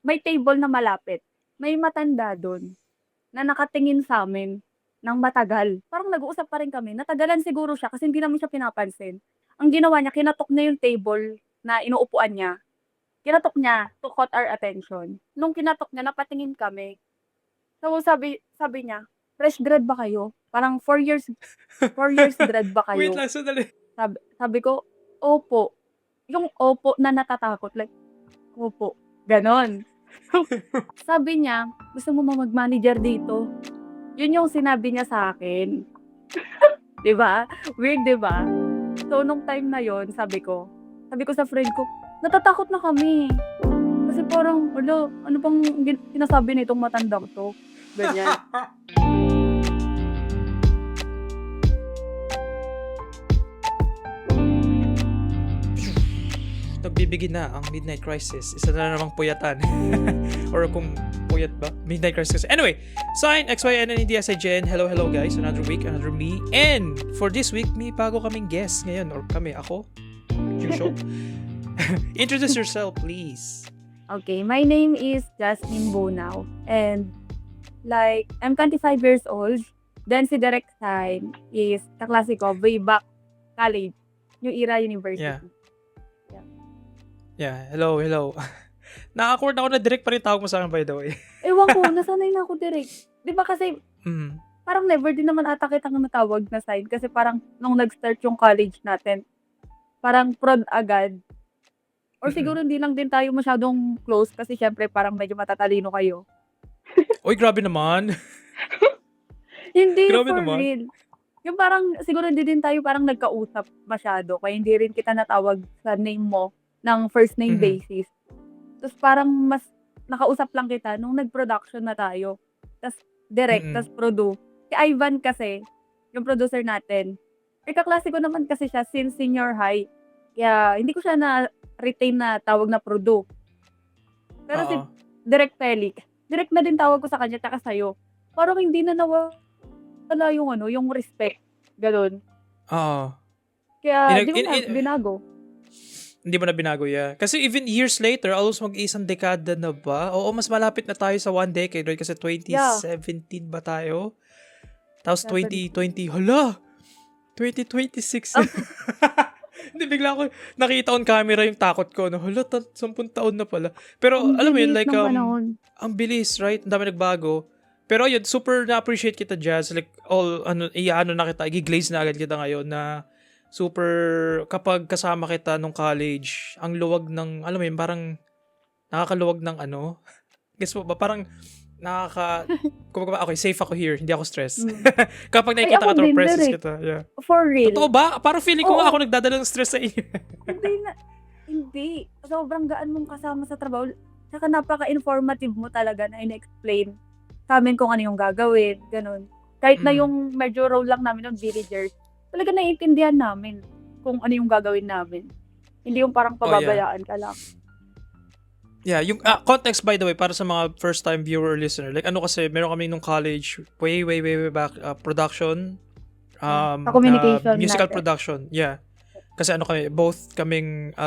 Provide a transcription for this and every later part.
may table na malapit. May matanda dun na nakatingin sa'min ng matagal. Parang nag-uusap pa rin kami. Natagalan siguro siya kasi hindi namin siya pinapansin. Ang ginawa niya, kinatok niya yung table na inuupuan niya. Kinatok niya to caught our attention. Nung kinatok niya, napatingin kami. So sabi niya, "Fresh grad ba kayo? Parang 4 years grad ba Wait kayo?" lang, sandali. Sabi ko, "Opo." Yung opo na natatakot like, "Opo." Gano'n. Sabi niya, "Gusto mo ba mag-manager dito?" Yun yung sinabi niya sa'kin. 'Di ba? Weird 'di ba? So nung time na yun sabi ko sa friend ko, "Natatakot na kami." Kasi parang, "Hala, ano bang sinasabi nitong matandang 'to?" Ganyan. Nagbibigin na ang Midnight Crisis. Isa na namang puyatan. Or kung puyat ba? Midnight Crisis. Anyway, sign XYNNEDSIGN. Hello guys. Another week, another me. And for this week, may bago kaming guest ngayon. Or kami, ako. Usual. Introduce yourself, please. Okay, my name is Jasmine Bonao and like I'm 25 years old. Then si Derek Stein is kaklase ko way back college, New Era University. Yeah. Yeah, hello. Na-awkward ako na direct pa rin tawag mo sa akin, by the way. Ewan ko, nasanay na ako direct. 'Di ba kasi parang never din naman ata kitang natawag na sign kasi parang nung nag-start yung college natin, parang prod agad. Or siguro hindi lang din tayo masyadong close kasi syempre parang medyo matatalino kayo. Uy, grabe naman. Hindi, Grabe for naman. real. Yung parang siguro hindi din tayo parang nagkausap masyado kaya hindi rin kita natawag sa name mo ng first name basis. Tapos parang mas nakausap lang kita nung nag-production na tayo. Tapos direct, tapos produ. Si Ivan kasi, yung producer natin, kaklase ko naman kasi siya since senior high. Kaya hindi ko siya na-retain na tawag na produ. Pero si Direct Felix, direct na din tawag ko sa kanya tsaka sa'yo. Parang hindi na nawala yung respect. Ganun. Oo. Kaya di ko na binago. Hindi mo na binago, yeah. Kasi even years later, almost mag-isang dekada na ba? Oo, mas malapit na tayo sa 1 decade, right? Kasi 2017 ba tayo? Tapos 2020, hala! 2026. Hindi, bigla ko nakita on camera yung takot ko. No? Hala, 10 taon na pala. Pero Ang alam mo yun, bilis like, ng panahon. ang bilis, right? Ang dami nagbago. Pero yun, super na-appreciate kita, Jazz. Like, na kita, i-glaze na agad kita ngayon na super, kapag kasama kita nung college, ang luwag ng, alam mo yun, parang nakakaluwag ng ano. Guess mo ba? Parang okay, safe ako here. Hindi ako stress. Kapag nakikita ka to, presence kita. Yeah. For real. Totoo ba? Parang feeling ko nga ako nagdadala ng stress sa inyo. Hindi. Sobrang gaan mong kasama sa trabaho. Saka napaka-informative mo talaga na in-explain sa amin kung ano yung gagawin. Ganun. Kahit na yung medyo role lang namin ng villagers, talaga naiintindihan namin kung ano yung gagawin namin. Hindi yung parang pababayaan ka lang. Yeah, yung context by the way para sa mga first time viewer or listener. Like ano kasi meron kami nung college way back production communication musical natin. production. Yeah. Kasi ano kami both kaming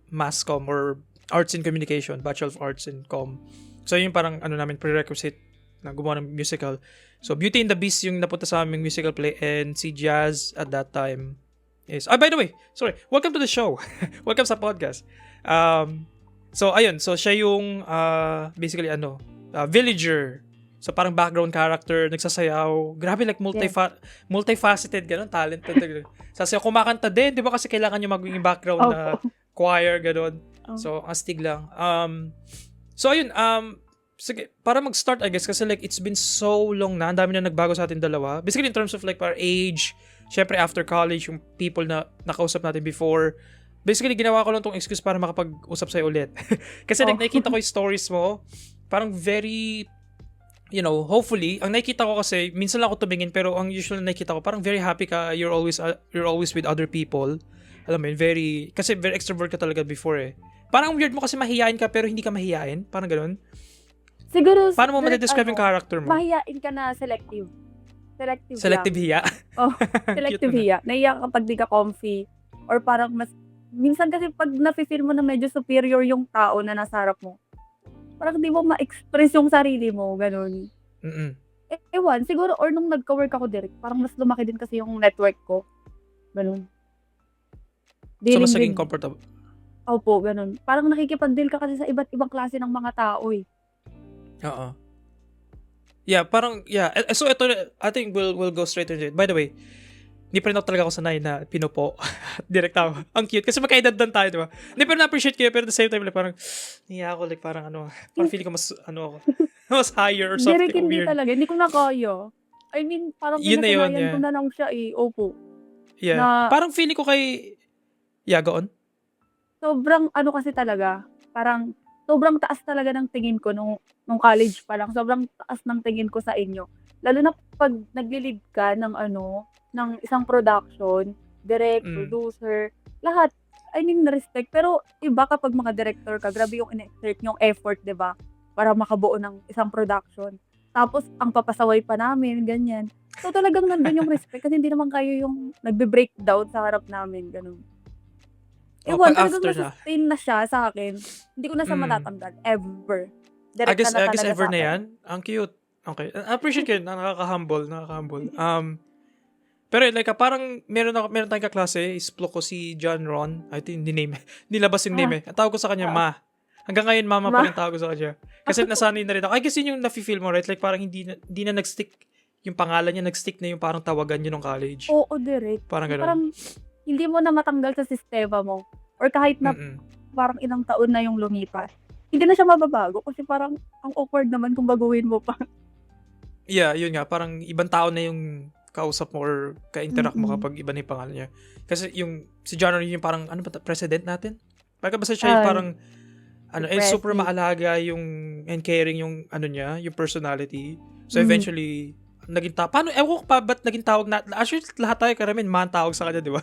mass comm or arts in communication, Bachelor of Arts in Com. So yun parang ano namin prerequisite na gumawa ng musical. So Beauty and the Beast yung napunta sa aming musical play and si Jazz at that time is by the way, sorry, welcome to the show. Welcome sa podcast. So ayun, so siya yung basically villager. So parang background character, nagsasayaw. Grabe like multifaceted ganun, talented. Sasayaw, kumakanta din, 'di ba kasi kailangan niyo maging background na choir ganun. So astig lang. So ayun, sige, para mag-start I guess kasi like it's been so long na, ang dami na nagbago sa atin dalawa. Basically in terms of like our age, syempre after college, yung people na nakausap natin before. Basically, ginawa ko lang tong excuse para makapag-usap sa'yo ulit. Kasi nakikita ko yung stories mo, parang very, hopefully, ang nakikita ko kasi, minsan lang ako tumingin, pero ang usual na nakikita ko, parang very happy ka, you're always with other people. Alam mo yun, kasi very extrovert ka talaga before eh. Parang weird mo kasi mahihain ka, pero hindi ka mahihain. Parang ganun. Siguro, paano mo ma-describe yung character mo? Mahihain ka na selective. Selective hiya? Selective hiya. Naiya kapag di ka comfy. Or parang minsan kasi pag nafe-feel mo na medyo superior yung tao na nasa harap mo, parang di mo ma-express yung sarili mo, gano'n. Mm. Ewan, siguro or nung nagka-work ako direct, parang mas lumaki din kasi yung network ko, gano'n. So, mas Dealing with naging comfortable. opo, gano'n. Parang nakikipag-deal ka kasi sa iba't ibang klase ng mga tao, eh. Oo. Yeah, parang, yeah. So, ito, I think we'll go straight into it. By the way, hindi pa rin ako talaga ako sanay na pinupo. Direct ako. Ang cute. Kasi magkaedad lang tayo, di ba? Hindi, pero na-appreciate ko yun. Pero at the same time, like, parang, niya ako, like, parang ano, parang feeling ko mas, ano ako, mas higher or something Direct hindi weird. talaga, hindi ko na kaya. I mean, parang Yun na yun, kinasanayan ko yeah. na lang siya, eh. Opo. Yeah. Na Parang feeling ko kay, yeah, go on. sobrang ano kasi talaga, parang sobrang taas talaga ng tingin ko nung college pa lang. Sobrang taas ng tingin ko sa inyo. Lalo na 'pag nagle-lead ka ng ano, ng isang production, direct, Mm. producer, lahat. I mean, respect. Pero iba kapag mga director ka, grabe yung ine-exert niyong effort, 'di ba? Para makabuo ng isang production. Tapos ang papasaway pa namin, ganyan. So talagang nandun yung respect kasi hindi naman kayo yung nagbe-breakdown sa harap namin, gano'n. O, Ewan, pag talagang after na. na-sustain na siya sa'kin. Hindi ko na siya Mm. matatanggal, ever. I Direkta guess, na I guess talaga ever na sa'kin. yan. Ang cute. Okay. I appreciate ko yun. Nakaka-humble. Nakaka-humble. Pero like, parang meron tayong kaklase, isplo ko si John Ron. I think, hindi name, nilabas yung Ah, name eh. Ang tawag ko sa kanya, oo. Ma. Hanggang ngayon, mama pa Ma rin tawag ko sa kanya. Kasi nasanay na rin ako. I guess yun yung nafe-feel mo, right? Like, parang hindi na nag-stick yung pangalan niya, nag-stick na yung parang tawagan niyo nung college. Oo, direct. Parang Yung ganun. parang hindi mo na matanggal sa sistema mo or kahit na Mm-mm. parang ilang taon na yung lumipas, hindi na siya mababago kasi parang ang awkward naman kung baguhin mo pa. Yeah, yun nga. Parang ibang tao na yung kausap mo or ka-interact mo Mm. kapag iba na yung pangalan niya. Kasi yung si John Ron yung parang, ano ba, president natin? Parang basta siya yung Ah, parang, ano, si super Presi. maalaga yung and caring yung ano niya, yung personality. So Mm. eventually naging paano ewan ko pa ba't naging tawag na actually lahat tayo karamihan man tawag sa kanya, di ba?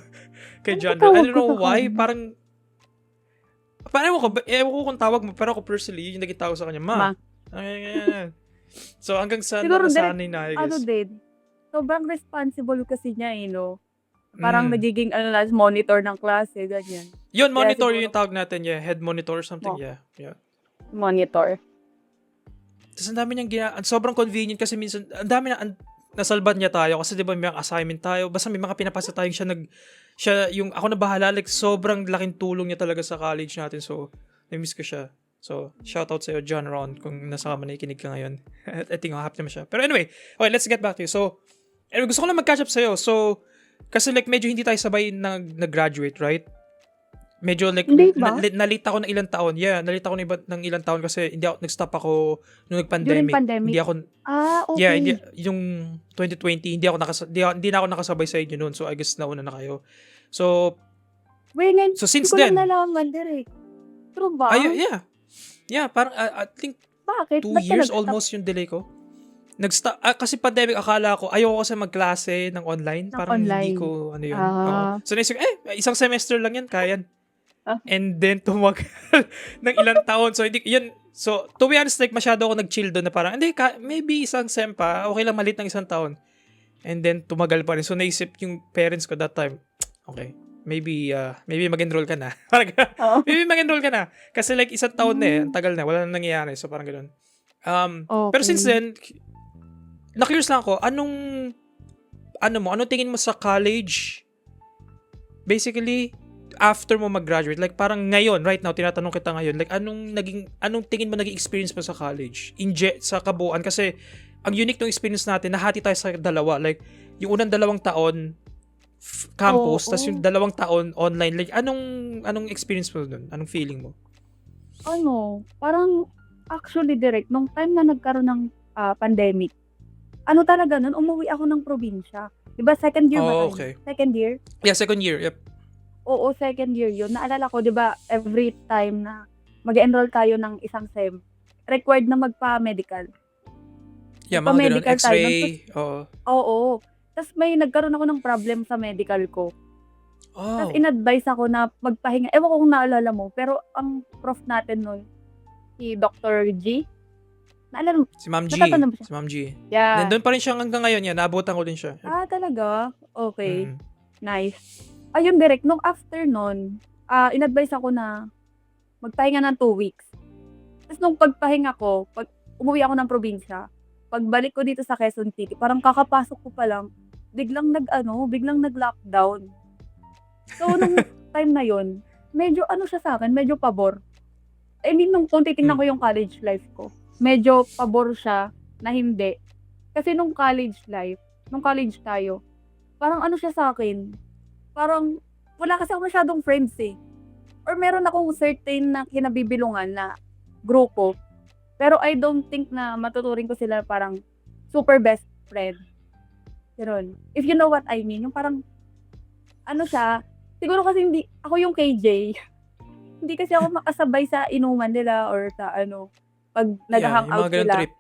Kay Anong John Ron. I tawag don't ko know sa why, kanya? parang ewan ko kung tawag mo, pero ako personally, yun yung naging tawag sa kanya, Ma. Ma. Ay. So hanggang sa Siguro direct nasanay na, I ano guess. din, sobrang responsible kasi niya, eh, 'no? Parang Mm. nagiging ano na, monitor ng klase, ganyan. Yun, Kaya monitor yung siguro tawag natin, yeah. Head monitor or something, mo yeah. Yeah. monitor. Tapos ang dami niyang sobrang convenient kasi minsan, ang dami nasalban niya tayo kasi 'di ba may mga assignment tayo, basta may mga pinapasa tayong siya yung ako na bahala, like sobrang laking tulong niya talaga sa college natin, so na-miss ko siya. So, shoutout sa'yo, John Ron, kung nasa ka man nakikinig ka ngayon. I think happy naman siya. Pero anyway, okay, let's get back to you. So, anyway, gusto ko lang mag-catch up sa'yo. So, kasi like medyo hindi tayo sabay nag-graduate, right? Medyo like Hindi ba? nalate ako ng ilang taon. Yeah, nalate ako ng ilang taon kasi hindi ako nag-stop ako nung During nag-pandemic. Hindi pandemic? ako Ah, yeah, hindi okay. yung 2020 hindi na ako nakasabay sa inyo noon. So I guess nauna na kayo. So Wait, ngayon so hindi since ko lang then, nalaman direct. True ba? yeah. Yeah, parang I think Bakit? 2 Ba't ka years nag-stop almost yung delay ko. Kasi pandemic, akala ko ayoko kasi magklase ng online, ng parang hindi online? ko ano yun. Oo. Ah, So naisip ko, isang semester lang yan, kaya. ah, And then tumagal ng ilang taon. So hindi yun. So to be honest, like masyado ako nag-chill doon na parang hindi maybe isang sem pa, okay lang malit ng isang taon. And then tumagal pa rin. So naisip yung parents ko that time, okay, maybe mag-enroll ka na. Parang oo. maybe mag-enroll ka na kasi like isang taon na eh, ang Hmm, tagal na, wala nang nangyayari. So parang ganoon. Pero since okey. then, na-curious lang ako, anong tingin mo sa college? Basically, after mo mag-graduate, like parang ngayon, right now, tinatanong kita ngayon, like anong tingin mo naging experience mo sa college? Sa kabuuan, kasi ang unique ng experience natin, nahati tayo sa dalawa. Like, yung unang 2 taon, campus, tas yung Oo. 2 taon online. Like, anong experience mo dun? Anong feeling mo? Ano, parang actually direct nung time na nagkaroon ng, pandemic, ano talaga nun, umuwi ako ng probinsya. 'Di ba second year ba Oh, tayo nun? okay. Second year? Yeah, second year. Yep. Oo, second year yun. Naalala ko 'di ba every time na mag-e-enroll tayo ng isang sem, required na magpa-medical. Yeah, mga ganun. Nagpa-medical tayo nun ta's X-ray. Oo. oo, ta's may nagkaroon ako ng problem sa medical ko. Ta's Oh. in-advice ako na magpahinga. Ewan ko kung naalala mo, pero ang prof natin nun, si Doctor G, naalala mo, Si Ma'am G. natatandaan mo siya? Si Ma'am G. Yeah. Nandun pa rin siya hanggang ngayon. Yan, naabutan ko din siya. Yep. Ah, talaga? Okay, Mm. nice. Ayun direct nung after nun, in-advice ako na magpahinga ng 2 weeks. Tas nung pagpahinga ko, umuwi ako ng probinsya, pagbalik ko dito sa Quezon City, parang kakapasok ko pa lang, biglang nag-lockdown. So, nung time na yun, medyo ano siya sa'kin, medyo pabor. I mean, kung titingnan ko yung college life ko, medyo pabor siya na hindi. Kasi nung college tayo, parang ano siya sa'kin, parang wala kasi ako masyadong friends eh. Or meron akong certain na kinabibilungan na grupo, pero I don't think na matuturing ko sila parang super best friend. Gano'n. If you know what I mean, yung parang, ano siya, siguro kasi hindi, ako yung KJ. Hindi kasi ako makasabay sa inuman nila or sa pag Yung nag-hangout mga ganun sila. trip.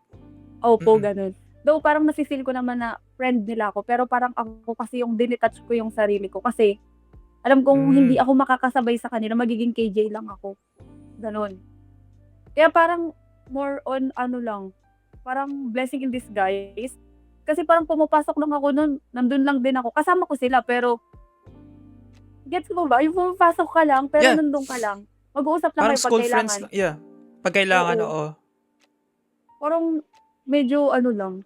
Opo, Mm-mm. ganun. Though parang nasi-feel ko naman na friend nila ako, pero parang ako kasi yung dinetouch ko yung sarili ko kasi alam kong hindi Mm. ako makakasabay sa kanila, magiging KJ lang ako. Ganun. Kaya parang more on lang, parang blessing in disguise. Kasi parang pumapasok lang ako nun, nandun lang din ako. Kasama ko sila pero gets mo ba? Yung pumapasok ka lang pero Yeah, nandun ka lang. Mag-uusap lang parang kayo pag school friends kailangan. lang. Yeah. Pag kailangan, Oo. oo. Parang medyo lang,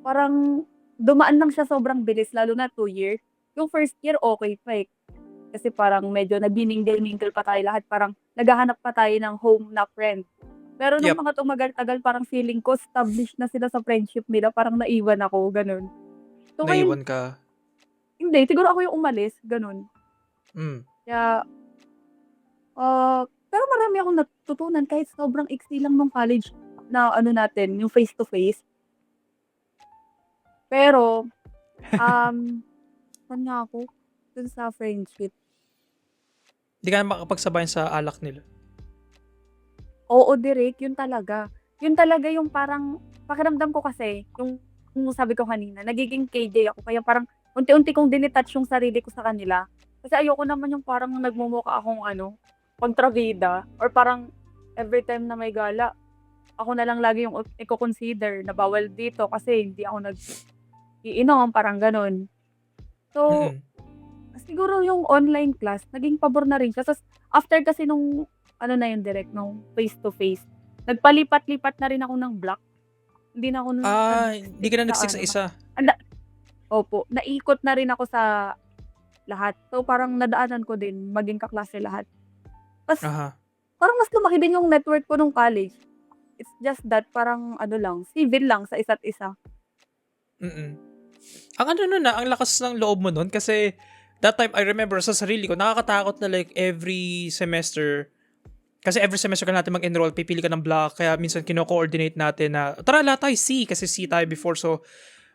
parang dumaan lang siya sobrang bilis lalo na 2 years. Yung first year okay pa eh. Kasi parang medyo nagmingle-mingle pa tayo lahat, parang naghahanap pa tayo ng home na friend. Pero nung Yep. mga tumagal-tagal, parang feeling ko established na sila sa friendship nila, parang naiwan ako, ganun. So ngayon, Naiwan ka. hindi, siguro ako yung umalis, ganun. Mm. Kaya, pero marami akong natutunan kahit sobrang iksi lang nung college na natin, yung face to face. Pero, saan nga ako? Dun sa friendship. Hindi ka na makapagsabayan sa alak nila. Oo, direct, yun talaga. Yun talaga yung parang, pakiramdam ko kasi, yung sabi ko kanina, nagiging KJ ako. Kaya parang, unti-unti kong dinetouch yung sarili ko sa kanila. Kasi ayoko naman yung parang nagmumukha akong kontrabida. Or parang, every time na may gala, ako na lang lagi yung i-consider na bawal dito kasi hindi ako nag-iinom, parang ganun. So, Mm-mm. siguro yung online class, naging pabor na rin siya. Tapos, after kasi nung, na yun direct, nung face-to-face, nagpalipat-lipat na rin ako ng block. Hindi na ako Hindi nag-stick ka na sa nag-stick sa isa. Opo, naikot na rin ako sa lahat. So, parang nadaanan ko din maging kaklase lahat. Tapos, Aha. parang mas lumaki din yung network ko nung college. It's just that, parang civil lang sa isa't isa. Mm-mm. Ang ang lakas ng loob mo nun kasi that time I remember sa sarili ko, nakakatakot na like every semester ka natin mag-enroll, pipili ka ng block, kaya minsan kino-coordinate natin na tara lahat tayo C kasi C tayo before, so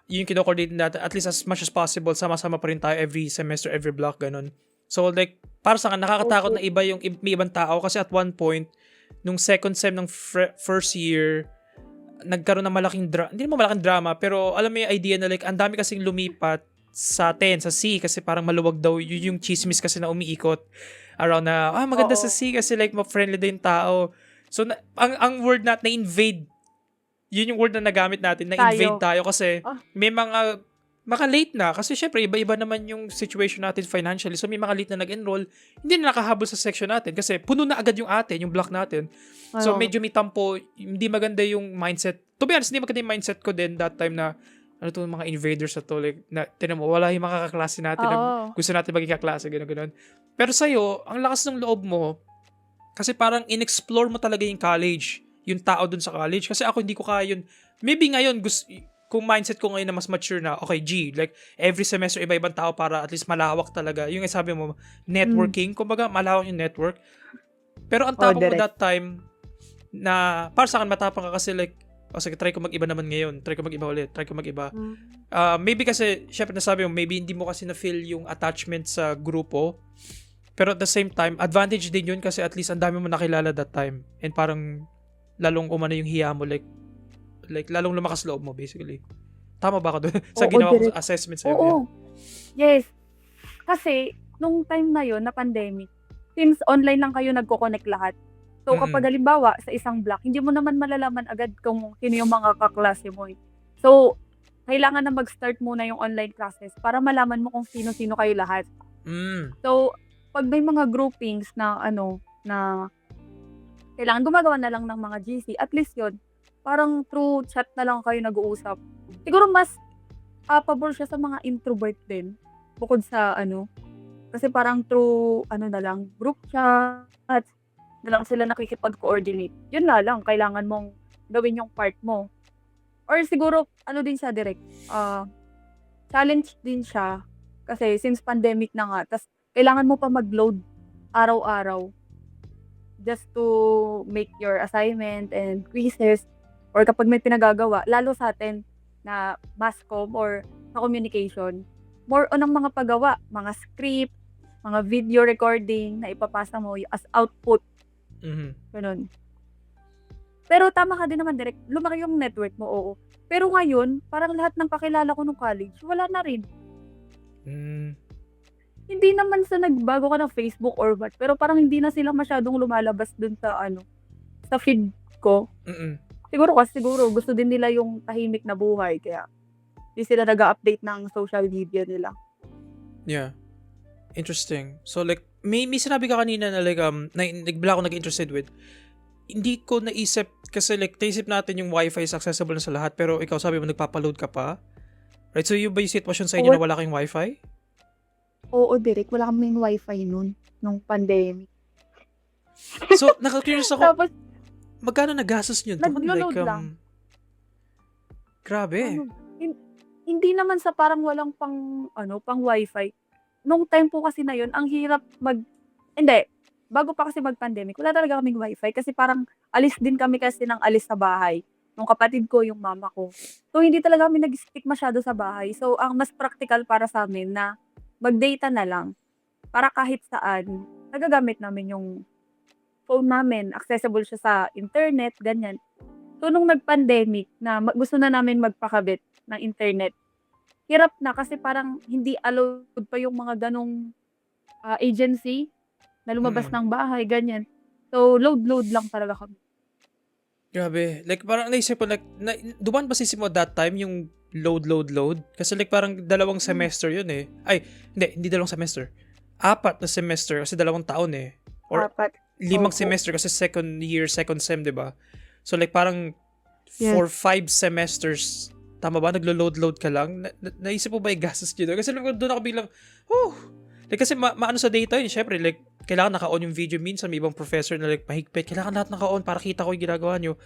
yung kino-coordinate natin at least as much as possible, sama-sama pa rin tayo every semester, every block, ganun. So like, para sa akin, nakakatakot Opo. na iba yung may ibang tao kasi at one point, nung second sem ng first year, nagkaroon ng hindi naman malaking drama, pero alam mo yung idea na like, ang dami kasing lumipat sa C kasi parang maluwag daw yung chismis kasi na umiikot around na, maganda sa Oo. C kasi like, ma-friendly daw yung tao. So, ang word na invade, yun yung word na nagamit natin, na-invade tayo kasi Ah, may mga maka-late na kasi syempre iba-iba naman yung situation natin financially, so may mga late na nag-enroll, hindi na nakahabol sa section natin kasi puno na agad yung block natin. So ano, medyo may tampo, hindi maganda yung mindset. To be honest, hindi maganda yung mindset ko din that time na ano to, mga invaders na to, like, tinan mo, wala yung mga kaklase natin na oo. gusto natin maging kaklase, gano'n. Pero sa'yo, ang lakas ng loob mo, kasi parang in-explore mo talaga yung college, yung tao dun sa college. Kasi ako hindi ko kaya yun. Maybe ngayon, kung mindset ko ngayon na mas mature na, okay, like, every semester iba-ibang tao para at least malawak talaga. Yung sabi mo, networking, kumbaga, malawak yung network. Pero ang tapang mo Direct. that time, na, para sa akin, matapang ka kasi like, sige, try ko mag-iba naman ngayon. Try ko mag-iba ulit. Try ko mag-iba. Maybe kasi, syempre nasabi mo, maybe hindi mo kasi na-feel yung attachment sa grupo. Pero at the same time, advantage din yun kasi at least ang dami mo nakilala that time. And parang, lalong umano yung hiya mo, like lalong lumakas loob mo, basically. Tama ba ka doon? Sa Oo, ginawa kong direct. assessment sa'yo. Oo. Yeah. Yes. Kasi, nung time na yon na pandemic, since online lang kayo nagko-connect lahat, so kapag halimbawa sa isang block, hindi mo naman malalaman agad kung sino yung mga kaklase mo. So, kailangan na mag-start muna yung online classes para malaman mo kung sino-sino kayo lahat. So, pag may mga groupings na na kailangan gumagawa na lang ng mga GC. At least yun, parang through chat na lang kayo nag-uusap. Siguro mas pabor siya sa mga introvert din. Bukod sa kasi parang through na lang, group chat, na lang sila nakikipag-coordinate. Yun nga lang, kailangan mong gawin yung part mo. Or siguro, din siya direct, challenge din siya. Kasi since pandemic na nga, tas kailangan mo pa mag-load araw-araw just to make your assignment and quizzes or kapag may pinagagawa, lalo sa atin na mass comm or sa communication, more on ang mga paggawa, mga script, mga video recording na ipapasa mo as output. Mhm. Ganun. Pero tama ka din naman, direct. Lumaki yung network mo, oo. Pero ngayon, parang lahat ng kakilala ko nung college, wala na rin. Mm. Hindi naman sa nagbago ka ng Facebook or what, pero parang hindi na sila masyadong lumalabas dun sa sa feed ko. Mm. Siguro gusto din nila yung tahimik na buhay, kaya hindi sila nag-update ng social media nila. Yeah. Interesting. So like may sinabi ka kanina na like bigla ako nag-interested with. Hindi ko naisip kasi like naisip natin yung wifi is accessible na sa lahat pero ikaw sabi mo nagpapaload ka pa. Right? So yung ba yung sitwasyon sa inyo na wala kayong wifi? Oo, direct. Wala kaming wifi nung pandemic. So, naka-curious ako, Tapos, magkano nagastos nyo doon? naglo-load Like, lang. grabe. Hindi naman sa parang walang pang wifi. Nung time po kasi na yun, ang hirap hindi, bago pa kasi mag-pandemic, wala talaga kaming wifi kasi parang alis din kami kasi ng alis sa bahay. Nung kapatid ko, yung mama ko. So, hindi talaga kami nag-stick masyado sa bahay. So, ang mas practical para sa amin na mag-data na lang. Para kahit saan, nagagamit namin yung phone namin. Accessible siya sa internet, ganyan. So, nung nag-pandemic na gusto na namin magpakabit ng internet, hirap na kasi parang hindi allowed pa yung mga ganong agency na lumabas ng bahay, ganyan. So, load lang talaga kami. Grabe. Like, parang naisip ko, like, dumaan ba si mo that time yung load? Kasi like, parang 2 semester yun eh. Ay, hindi 2 semester. 4 na semester kasi 2 taon eh. Or 4. 5 semester kasi second year, second sem, diba? So like, parang Yes. for 5 semesters, tama ba? Naglo-load ka lang? Naisip mo ba yung gastos nyo doon? Kasi like, doon ako bilang, like, kasi maano sa data yun, syempre, like, kailangan naka-on yung video. Minsan, may ibang professor na like, mahigpit, kailangan lahat naka-on para kita ko yung ginagawa nyo.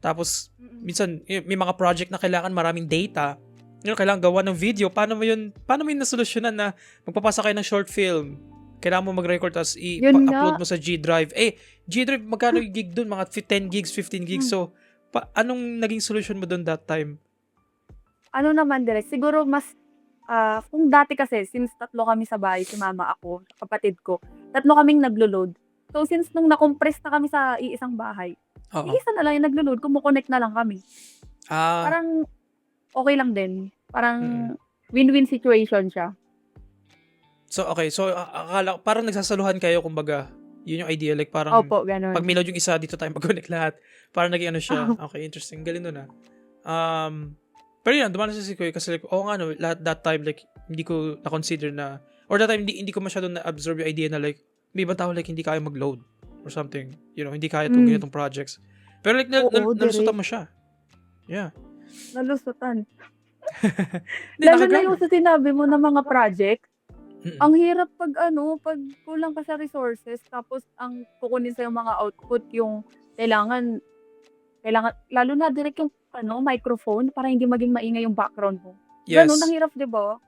Tapos, minsan, may mga project na kailangan maraming data. Kailangan gawa ng video. Paano mo yun nasolusyonan na magpapasa kayo ng short film? Kailangan mo mag-record tapos i-upload mo sa G Drive. G Drive, magkano yung gig dun? Mga 10 gigs, 15 gigs. So, anong naging solution mo dun that time? Naman direct, siguro mas, kung dati kasi, since 3 kami sa bahay, si mama, ako, kapatid ko, 3 kaming naglo-load. So, since nung na-compress na kami sa iisang bahay, isa na lang yung naglo-load, kumukonect na lang kami. Parang, okay lang din. Parang, win-win situation siya. So, okay. So, akala parang nagsasaluhan kayo, kumbaga. Yun yung idea. Like, parang, Opo, ganun. pag may load yung isa, dito tayo mag-connect lahat. Parang naging siya. Okay, interesting. Galing nun Pero yun, dumanas si Kuya kasi like, that time, like, hindi ko na-consider na, or that time, hindi ko masyado na-absorb yung idea na like, may ibang tao like, hindi kaya mag-load or something. Hindi kaya itong ganitong projects. Pero like, nalusutan mo siya. Yeah. Nalusutan. Lalo na yung sa sinabi mo na mga project, ang hirap pag kulang ka sa resources, tapos ang kukunin sa yung mga output, yung kailangan, lalo na direct yung microphone para hindi maging maingay yung background mo. Yes. Ganun, ang hirap, diba?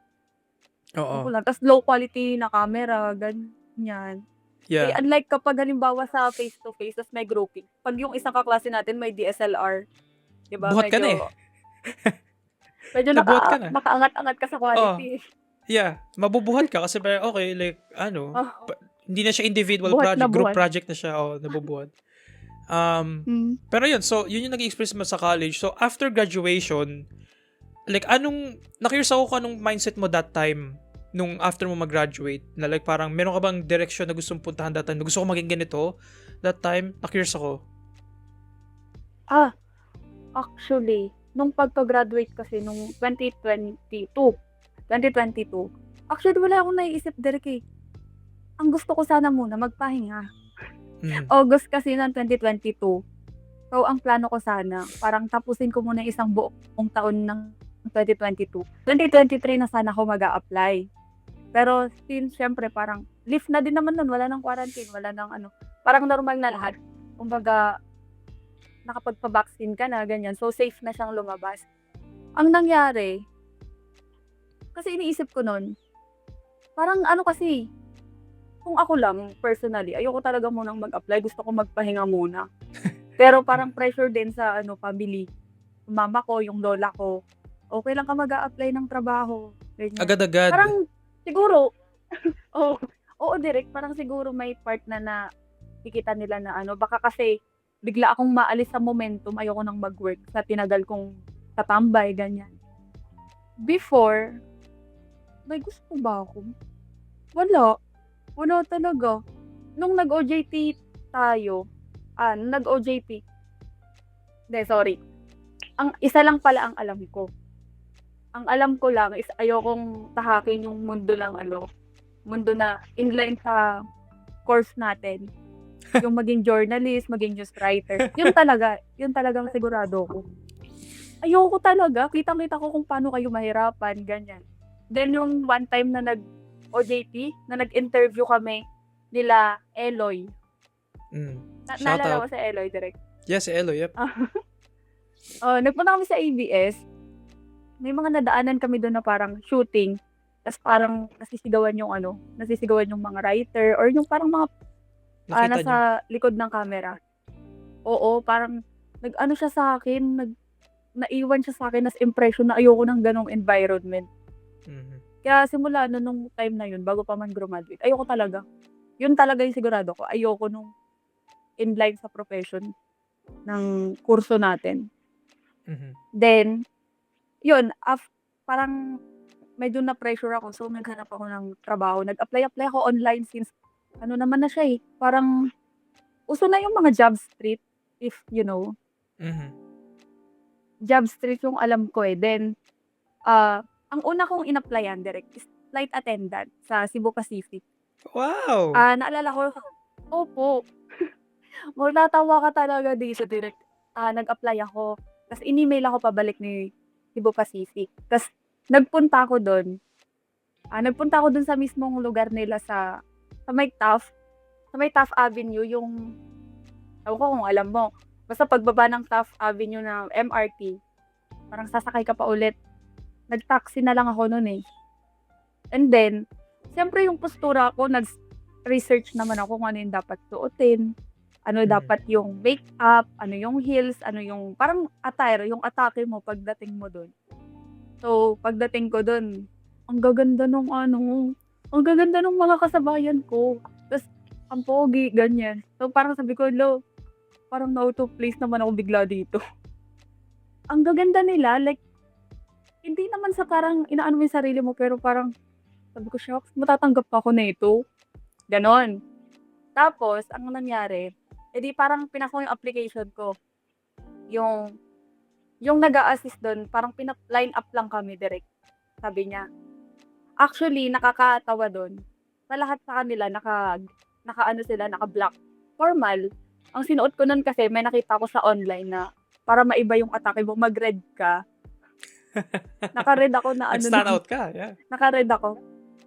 Oo. Tapos low quality na camera, ganyan. Yeah. Unlike kapag halimbawa sa face-to-face, tapos may grouping. Pag yung isang kaklase natin may DSLR, diba? Buhat ka na eh. Medyo nakaangat-angat ka sa quality. Yeah, mabubuhat ka kasi okay, like, hindi na siya individual Buhat project, group buhat. project na siya, nabubuhat. Pero yun, so, yun yung naging experience mo sa college. So, after graduation, like, na-curious ako kung anong mindset mo that time, nung after mo mag-graduate, na like, parang, meron ka bang direction na gustong puntahan that time, na gusto ko maging ganito, that time, na-curious ako. Actually, nung pagka-graduate kasi, nung 2022, actually, wala akong naiisip, Derek, eh. Ang gusto ko sana muna, magpahinga. August kasi ng 2022. So, ang plano ko sana, parang tapusin ko muna yung isang buong taon ng 2022. 2023 na sana ako mag-a-apply. Pero since syempre parang lift na din naman nun, wala nang quarantine, wala nang ano, parang normal na lahat. Kumbaga, nakapagpa-vaccine ka na, ganyan. So, safe na siyang lumabas. Ang nangyari, kasi iniisip ko nun, parang ano kasi, kung ako lang, personally, ayoko talaga munang mag-apply. Gusto ko magpahinga muna. Pero parang pressure din sa family. Yung mama ko, yung lola ko. Okay lang ka mag-a-apply ng trabaho. Ganyan. Agad-agad. Parang siguro, oo, direct. Parang siguro may part na nakikita nila na baka kasi bigla akong maalis sa momentum. Ayoko nang mag-work sa tinagal kong tatambay, ganyan. Before, may gusto ba ako? Wala talaga. Nung nag-OJT tayo, nag-OJT. Hindi, sorry. Ang isa lang pala ang alam ko. Ang alam ko lang is ayokong tahakin yung mundo ng mundo na inline sa course natin. Yung maging journalist, maging news writer. Yun talagang sigurado ko. Ayoko talaga. Kitang-kita ko kung paano kayo mahirapan, ganyan. Then yung one time na nag-OJT, na nag-interview kami nila Eloy. Shout Naalala out. ko sa Eloy direct. Yes, Eloy, yep. Nagpunta kami sa ABS. May mga nadaanan kami doon na parang shooting. Tapos parang nasisigawan yung mga writer or yung parang mga Nakita niyo? nasa likod ng camera. Oo, parang nag-ano siya sa akin, naiwan siya sa akin as impression na ayoko ng ganong environment. Kaya simula nung time na yun, bago pa man graduate, ayoko talaga. Yun talaga yung sigurado ko. Ayoko nung inline sa profession ng kurso natin. Then, yun, parang medyo na-pressure ako. So, naghanap ako ng trabaho. Nag-apply ako online since naman na siya eh. Parang uso na yung mga job street, if you know. Job street yung alam ko eh. Then, ang una kong in-applyan direct is flight attendant sa Cebu Pacific. Wow! Naalala ko, opo. Matatawa ka talaga dito direct. Nag-apply ako. Tapos in-email ako pabalik ni Cebu Pacific. Tapos nagpunta ako doon. Nagpunta ako doon sa mismong lugar nila sa may Taft Avenue, yung ewan ko kung alam mo. Basta pagbaba ng Taft Avenue na MRT, parang sasakay ka pa ulit. Nag-taxi na lang ako noon eh. And then, siyempre yung postura ko, nag-research naman ako kung ano yung dapat suotin. Ano dapat yung make-up, ano yung heels, ano yung parang attire, yung atake mo pagdating mo doon. So, pagdating ko doon, ang gaganda nung mga kasabayan ko. Tapos, ang pogi, ganyan. So, parang sabi ko, parang na-out of place naman ako bigla dito. Ang gaganda nila, like, hindi naman sa parang inaano mo yung sarili mo, pero parang, sabi ko, shucks, matatanggap pa ako na ito. Ganon. Tapos, ang nangyari, edi parang pinako yung application ko. Yung nag-a-assist doon, parang line up lang kami direct. Sabi niya. Actually, nakakatawa doon. Sa lahat sa kanila, naka-black. Formal. Ang sinuot ko nun kasi, may nakita ko sa online na para maiba yung atake mo, mag-red ka. Naka-red ako na Stand out ka, yeah. Naka-red ako.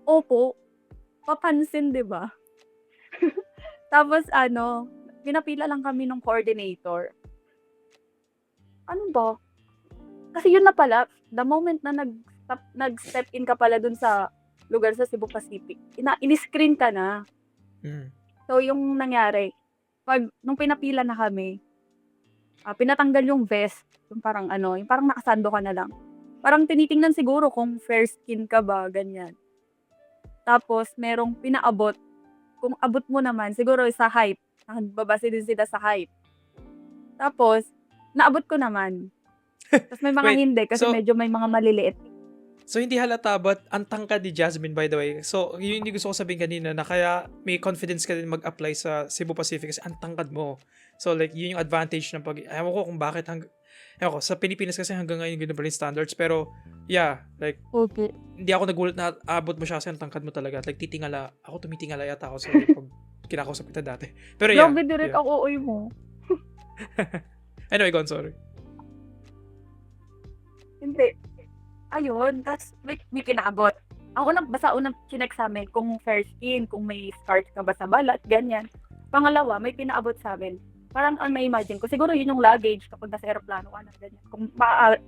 Opo. Papansin, di ba? Tapos pinapila lang kami ng coordinator. Ano ba? Kasi yun na pala, the moment na nag-step in ka pala dun sa lugar sa Cebu Pacific, in-screen ka na. So, yung nangyari, nung pinapila na kami, pinatanggal yung vest, yung parang nakasando ka na lang. Parang tinitingnan siguro kung fair skin ka ba, ganyan. Tapos, merong pinaabot. Kung abot mo naman, siguro sa height. Nagbabase din sila sa height. Tapos, naabot ko naman. Tapos may mga hindi kasi medyo may mga maliliit. So, hindi halata but ang tangkad ni Jasmine, by the way. So, yun yung gusto ko sabihin kanina na kaya may confidence ka din mag-apply sa Cebu Pacific kasi ang tangkad mo. So, like, yun yung advantage ng ewan ko kung bakit sa Pilipinas kasi hanggang ngayon ganun pa rin standards. Pero, yeah, like, Okay. hindi ako nagulat na abot mo siya kasi ang tangkad mo talaga. Like, ako tumitingala yata ako sa pag kinakausap kita dati. Pero yeah. Grabe direct ang OA mo. Anyway, go on, sorry. Hindi. Ayun, tapos may kinabot. Ang unang chinek sa amin kung fair skin, kung may scars ka ba sa balat, ganyan. Pangalawa, may pinaabot sa amin. Parang ang may imagine ko, siguro yun yung luggage kapag nasa aeroplano ka na, ganyan. Kung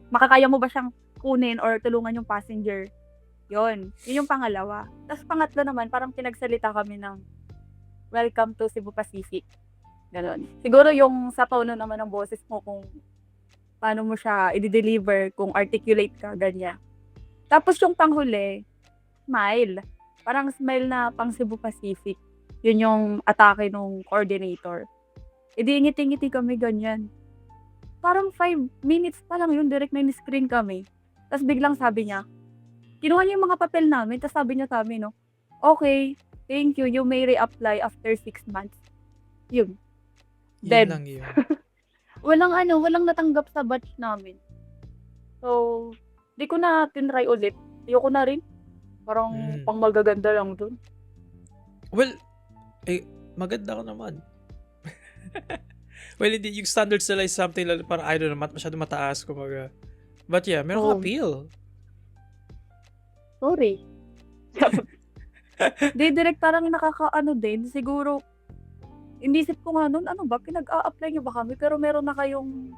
makakaya mo ba siyang kunin or tulungan yung passenger. Yun yung pangalawa. Tapos pangatlo naman, parang pinagsalita kami ng welcome to Cebu Pacific. Ganon. Siguro yung sa tono naman ng boses mo kung paano mo siya i-deliver, kung articulate ka, ganyan. Tapos yung panghuli, smile. Parang smile na pang Cebu Pacific. Yun yung atake nung coordinator. Ngiti-ngiti kami ganyan. Parang 5 minutes pa lang yun, direct na in-screen kami. Tapos biglang sabi niya, kinuha niya yung mga papel namin, tapos sabi niya sa amin, no, okay, thank you, you may reapply after 6 months. Yun. Dead. Yun lang yun. Walang natanggap sa batch namin. So, di ko na tinry ulit. Ayoko na rin. Parang pang magaganda lang dun. Well, maganda ka naman. Well, hindi, yung standards nila is something like, parang, I don't know, masyado mataas, kumaga. But yeah, meron kang appeal. Sorry. Di, direct parang nakakaano din. Siguro, inisip ko nga nun, ano ba, pinag-a-apply nyo ba kami? Pero meron na kayong,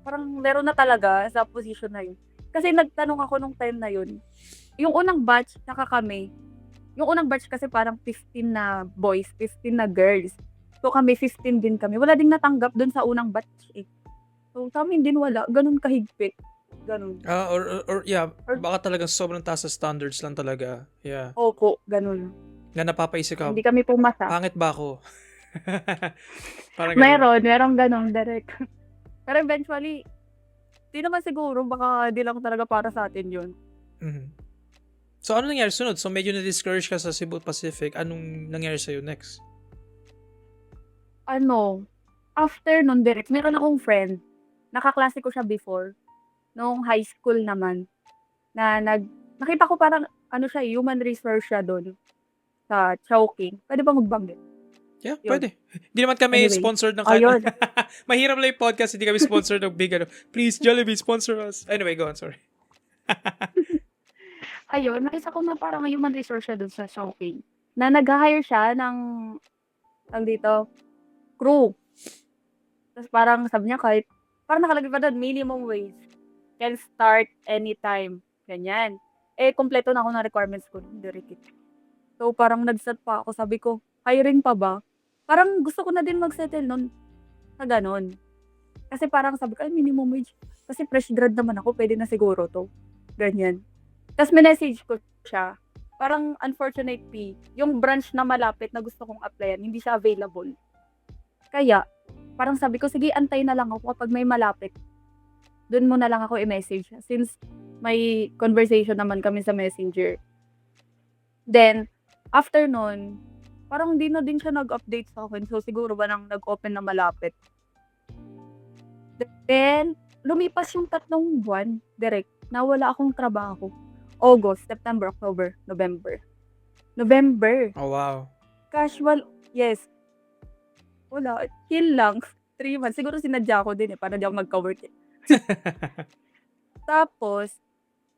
parang meron na talaga sa position na yun. Kasi nagtanong ako nung time na yun. Yung unang batch, yung unang batch kasi parang 15 na boys, 15 na girls. So kami, 15 din kami. Wala ding natanggap dun sa unang batch eh. So sa amin din wala. Ganun kahigpit. Ganun. Or yeah, baka talagang sobrang taas sa standards lang talaga. Yeah. Opo, ganun. Na napapaisip ka, Hindi kami pumasa. pangit ba ako? Parang Meron ganun, direct. Pero eventually, di naman siguro, baka di lang talaga para sa atin yun. Mm-hmm. So, ano nangyari sunod? So, medyo na-discourage ka sa Cebu Pacific. Anong nangyari sa'yo next? After nun, direct, meron akong friend. Nakaklase ko siya before. Nung high school naman. Nakita ko parang, human resource siya doon. Sa Chowking. Pwede ba magbanggit? Yeah, Yun. pwede. Hindi naman kami sponsored ng Ayun. Mahirap lang yung podcast, hindi kami sponsored ng big Please, Jollibee, sponsor us. Anyway, go on, sorry. Ayun, nakita ko na parang human resource siya dun sa Chowking. Na nag-hire siya ng, crew. Tapos parang sabi niya parang nakalagay pa doon, minimum wage. Can start anytime. Ganyan. Kompleto na ako ng requirements ko. Dirikit. So parang nag-set pa ako. Sabi ko, hiring pa ba? Parang gusto ko na din mag-settle nun sa ganon. Kasi parang sabi ko, minimum wage. Kasi fresh grad naman ako, pwede na siguro to. Ganyan. Tapos message ko siya. Parang unfortunate yung branch na malapit na gusto kong applyan, hindi siya available. Kaya, parang sabi ko, sige, antay na lang ako kapag may malapit. Doon mo na lang ako i-message. Since may conversation naman kami sa messenger. Then, after nun, parang hindi na din siya nag-update sa akin. So, siguro ba nang nag-open na malapit. Then, lumipas yung 3 buwan, direct, na wala akong trabaho. August, September, October, November. Oh, wow. Casual, yes. Wala, chill lang. 3 months. Siguro sinadya ko din para di ako magka-work eh. Tapos,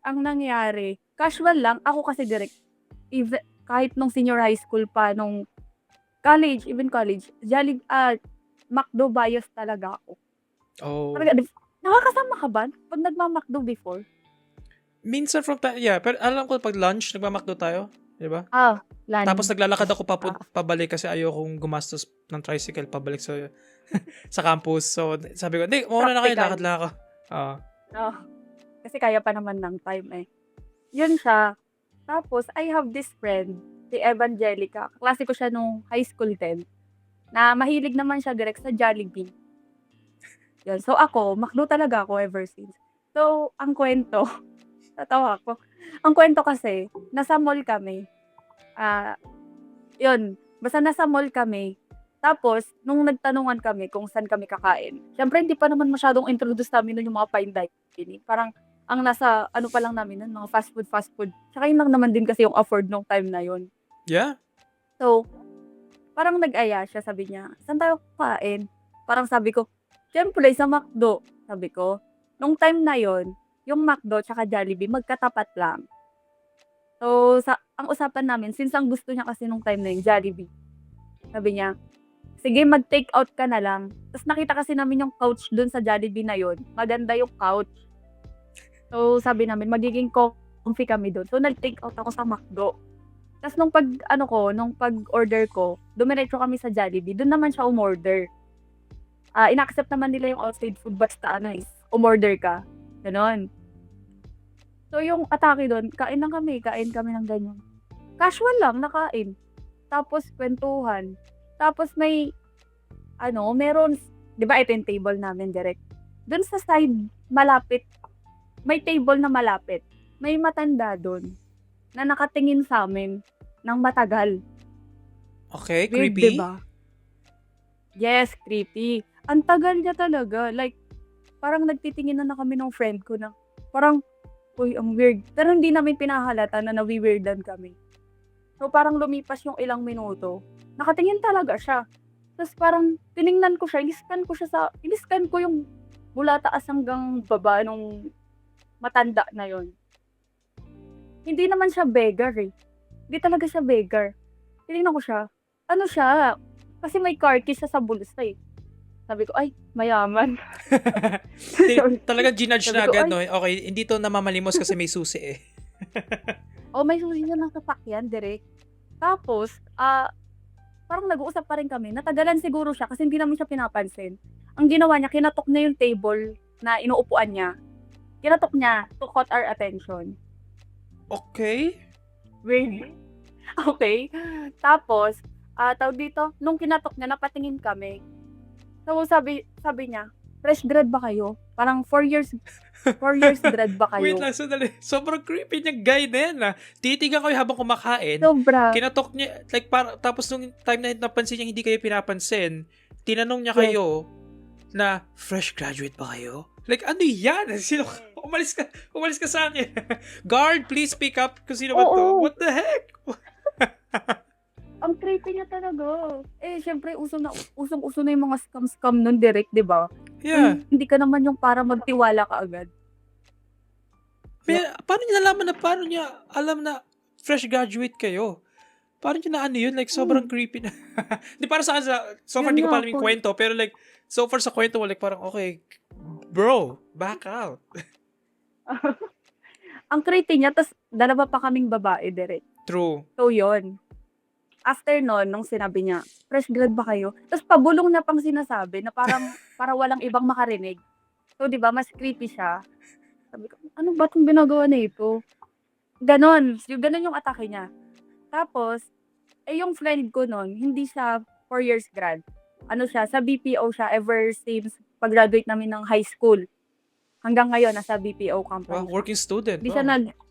ang nangyari, casual lang. Ako kasi direct, kahit nung senior high school pa, nung college, even college, McDo bias talaga ako. Oh. Nakakasama ka ba pag nagma-McDo before? Minsan from time, yeah. Pero alam ko, pag lunch, nagma-McDo tayo. Di ba? Lunch. Tapos naglalakad ako pabalik kasi ayokong gumastos ng tricycle pabalik sa sa campus. So, sabi ko, hindi, mauna na kayo, lakad-lakad ako. Kasi kaya pa naman ng time eh. Yun siya. Tapos, I have this friend, si Evangelica. Klase ko siya nung high school din. Na mahilig naman siya direct sa Jollibee. Yun. So, McDo talaga ako ever since. So, ang kwento, tatawa ako. Ang kwento kasi, nasa mall kami. Basta nasa mall kami. Tapos, nung nagtanungan kami kung saan kami kakain, syempre hindi pa naman masyadong introduce namin nun yung mga fine dining. Parang, ang nasa, pa lang namin nun, mga fast food. Tsaka yun lang naman din kasi yung afford nung time na yun. Yeah. So, parang nag-aya siya, sabi niya, "Saan tayo kakain?" Parang sabi ko, "Siyempre sa McDo." Sabi ko. Nung time na yon, yung McDo tsaka Jollibee magkatapat lang. So, ang usapan namin, since ang gusto niya kasi nung time na yun, Jollibee. Sabi niya, "Sige, mag-take out ka na lang." Tapos nakita kasi namin yung couch dun sa Jollibee na yun. Maganda yung couch. So, sabi namin, magiging comfy kami dun. So, nag-take out ako sa McDo. Tapos nung pag-order ko, dumiretso kami sa Jollibee. Dun naman siya umorder. Ina-accept naman nila yung outside food basta umorder ka. Ganon. So, yung atake dun, kain kami ng ganyan. Casual lang, nakain. Tapos, kwentuhan. Tapos, meron, di ba ito yung table namin direct. Dun sa side, malapit, may table na malapit. May matanda dun na nakatingin sa amin ng matagal. Okay, Weird, creepy. diba? Yes, creepy. Ang tagal niya talaga. Like, parang nagtitingin na kami ng friend ko na, parang, uy, ang weird. Pero hindi namin pinahalata na nawi-weirdan kami. So, parang lumipas yung ilang minuto. Nakatingin talaga siya. Tapos parang, tiningnan ko siya, iniskan ko yung mula taas hanggang baba nung matanda na yon. Hindi naman siya beggar eh. Hindi talaga siya beggar. Tinignan ko siya. Ano siya? Kasi may car keys siya sa bulsa eh. Sabi ko, ay, mayaman. Talagang ginudge Sabi na ko, agad, ay, no? Okay, hindi to namamalimos kasi may susi eh. may susi siya ng sasakyan, direct. Tapos, parang nag-uusap pa rin kami. Natagalan siguro siya kasi hindi namin siya pinapansin. Ang ginawa niya, kinatok niya yung table na inuupuan niya. Kinatok niya to caught our attention. Okay. Really? Okay. Tapos, tawag dito, nung kinatok niya, napatingin kami. So, sabi niya, fresh grad ba kayo? Parang 4 years grad ba Wait kayo? lang, sandali. Sobrang creepy niya guy na yan, ah. Titigan kayo habang kumakain. Sobra. Kinatok niya, like, tapos nung time na napansin niya hindi kayo pinapansin, tinanong niya Yes. kayo na, fresh graduate ba kayo? Like, ano yan? Sino? Umalis ka sa akin. Guard, please pick up kung sino ba to. Oo. What the heck? Ang creepy niya talaga. Eh, syempre, usong-uso na yung mga scam nun direct, di ba? Yeah. Hindi ka naman yung para magtiwala ka agad. Pero, paano niya alam na fresh graduate kayo? Paano niya na ano yun? Like, sobrang creepy na. Di para sa akin, so far, Yun di ko nga pa alam yung po. kwento, pero like, so far sa kwento mo, like, parang, okay, bro, back out. Ang creepy niya, tas dalawa pa kaming babae direct. True. So, yun. After nun, nung sinabi niya, fresh grad ba kayo? Tapos pabulong na pang sinasabi na parang para walang ibang makarinig. So, di ba, mas creepy siya. Sabi ko, ano ba itong ginagawa na ito? Ganon yung atake niya. Tapos, yung friend ko nun, hindi siya 4 years grad. Ano siya, sa BPO siya ever since pag-graduate namin ng high school. Hanggang ngayon, nasa BPO company. Wow, working student. Hindi siya Wow.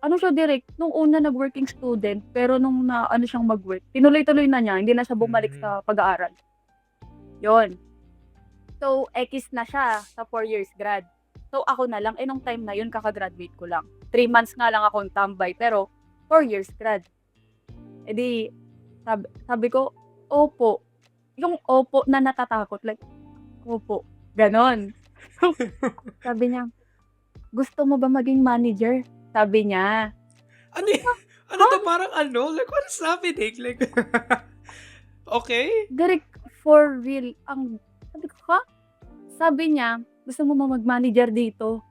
ano siya direct, nung una nag-working student, pero nung siyang mag-work, tinuloy-tuloy na niya, hindi na siya bumalik sa pag-aaral. Yon. So, X na siya sa 4 years grad. So, ako na lang, nung time na yun, kakagraduate ko lang. 3 months nga lang akong tambay, pero 4 years grad. E di, sabi ko, opo. Yung opo na natatakot, like, opo. Ganon. Sabi niya, gusto mo ba maging manager? Sabi niya. Ano yun? Ano to? Parang ano? Like, what's happening? Like, okay? Direct, for real. Sabi ko, ha? Sabi niya, gusto mo mag-manager dito?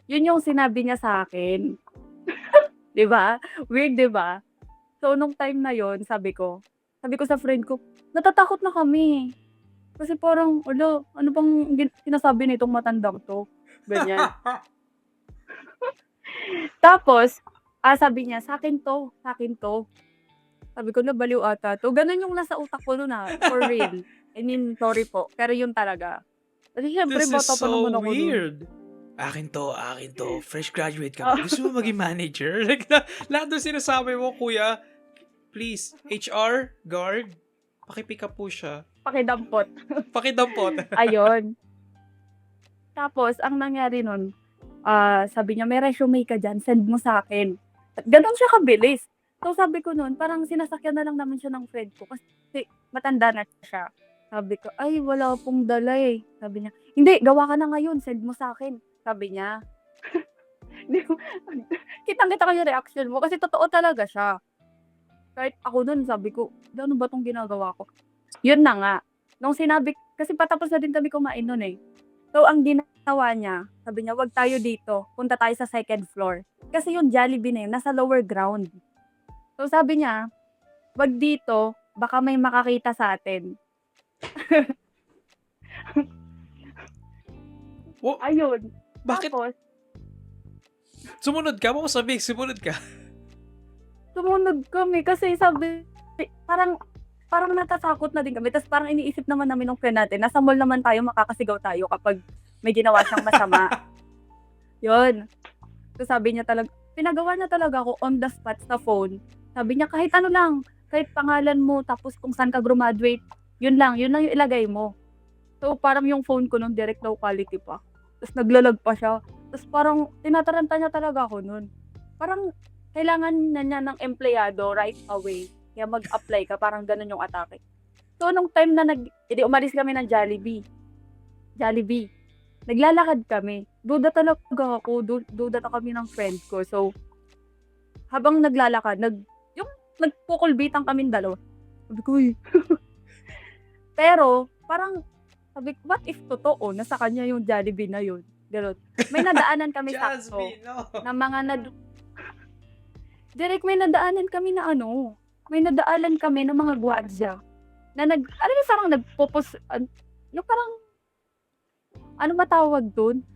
Yun yung sinabi niya sa akin. Diba? Weird, diba? So, nung time na yon, sabi ko sa friend ko, natatakot na kami. Kasi parang, ano bang sinasabi nitong matandang to? Ganyan. Tapos, sabi niya, sa akin to. Sabi ko, nabaliw ata to. Ganun yung nasa utak ko nun for real. I mean, sorry po. Pero yun talaga. Kasi syempre, This is bata pa so naman ako nun. weird. Akin to. Fresh graduate ka. Gusto mo maging manager? Like, lahat doon sinasabi mo, kuya, please, HR, guard, pakipick up po siya. Pakidampot. Ayun. Tapos, ang nangyari nun, sabi niya, may resume ka dyan, send mo sa akin. Ganon siya kabilis. So sabi ko nun, parang sinasakyan na lang naman siya ng friend ko kasi matanda na siya. Sabi ko, "Ay wala pong dala, eh." Sabi niya, "Hindi, gawa ka na ngayon, send mo sa'kin." Sabi niya. 'Di ko kitang-kita ko yung reaction mo kasi totoo talaga siya. Kahit ako nun sabi ko, "Ano ba 'tong ginagawa ko?" Yun na nga, nung sinabi kasi patapos na din kami kumain nun, eh. So ang ginawa niya, sabi niya, "Wag tayo dito, punta tayo sa second floor." Kasi yung Jollibee na yun nasa lower ground. So sabi niya, "Wag dito, baka may makakita sa'tin." Ayun, Bakit tapos sumunod ka? Mo sabi, sumunod ka. sumunod kami kasi sabi parang parang natatakot na din kami ta's parang iniisip naman namin nung friend natin nasa mall naman tayo makakasigaw tayo kapag may ginawa siyang masama. Yun. So sabi niya pinagawa niya talaga ako on the spot sa phone. Sabi niya, "Kahit ano lang, kahit pangalan mo tapos kung saan ka graduate, yun lang yung ilagay mo." So parang yung phone ko nun direct low quality pa. Ta's nagla-lag pa siya. Ta's parang tinataranta niya talaga ako nun. Parang kailangan na niya ng empleyado right away. Kaya mag-apply ka, parang gano'n yung atake. So nung time na umalis kami ng Jollibee. Naglalakad kami. Duda talaga ako, duda na kami ng friend ko. So habang naglalakad, yung nagkukulbitan kaming dalawa. Sabi ko, "Uy." Pero parang sabi ko, what if totoo nasa kanya yung Jollibee na yun? Gano'n. May nadaanan kami sakto Jasmine, no. na mga direct may nadaanan kami na may nadaanan kami ng mga gwardiya na alam mo parang yung parang ano ba tawag dun?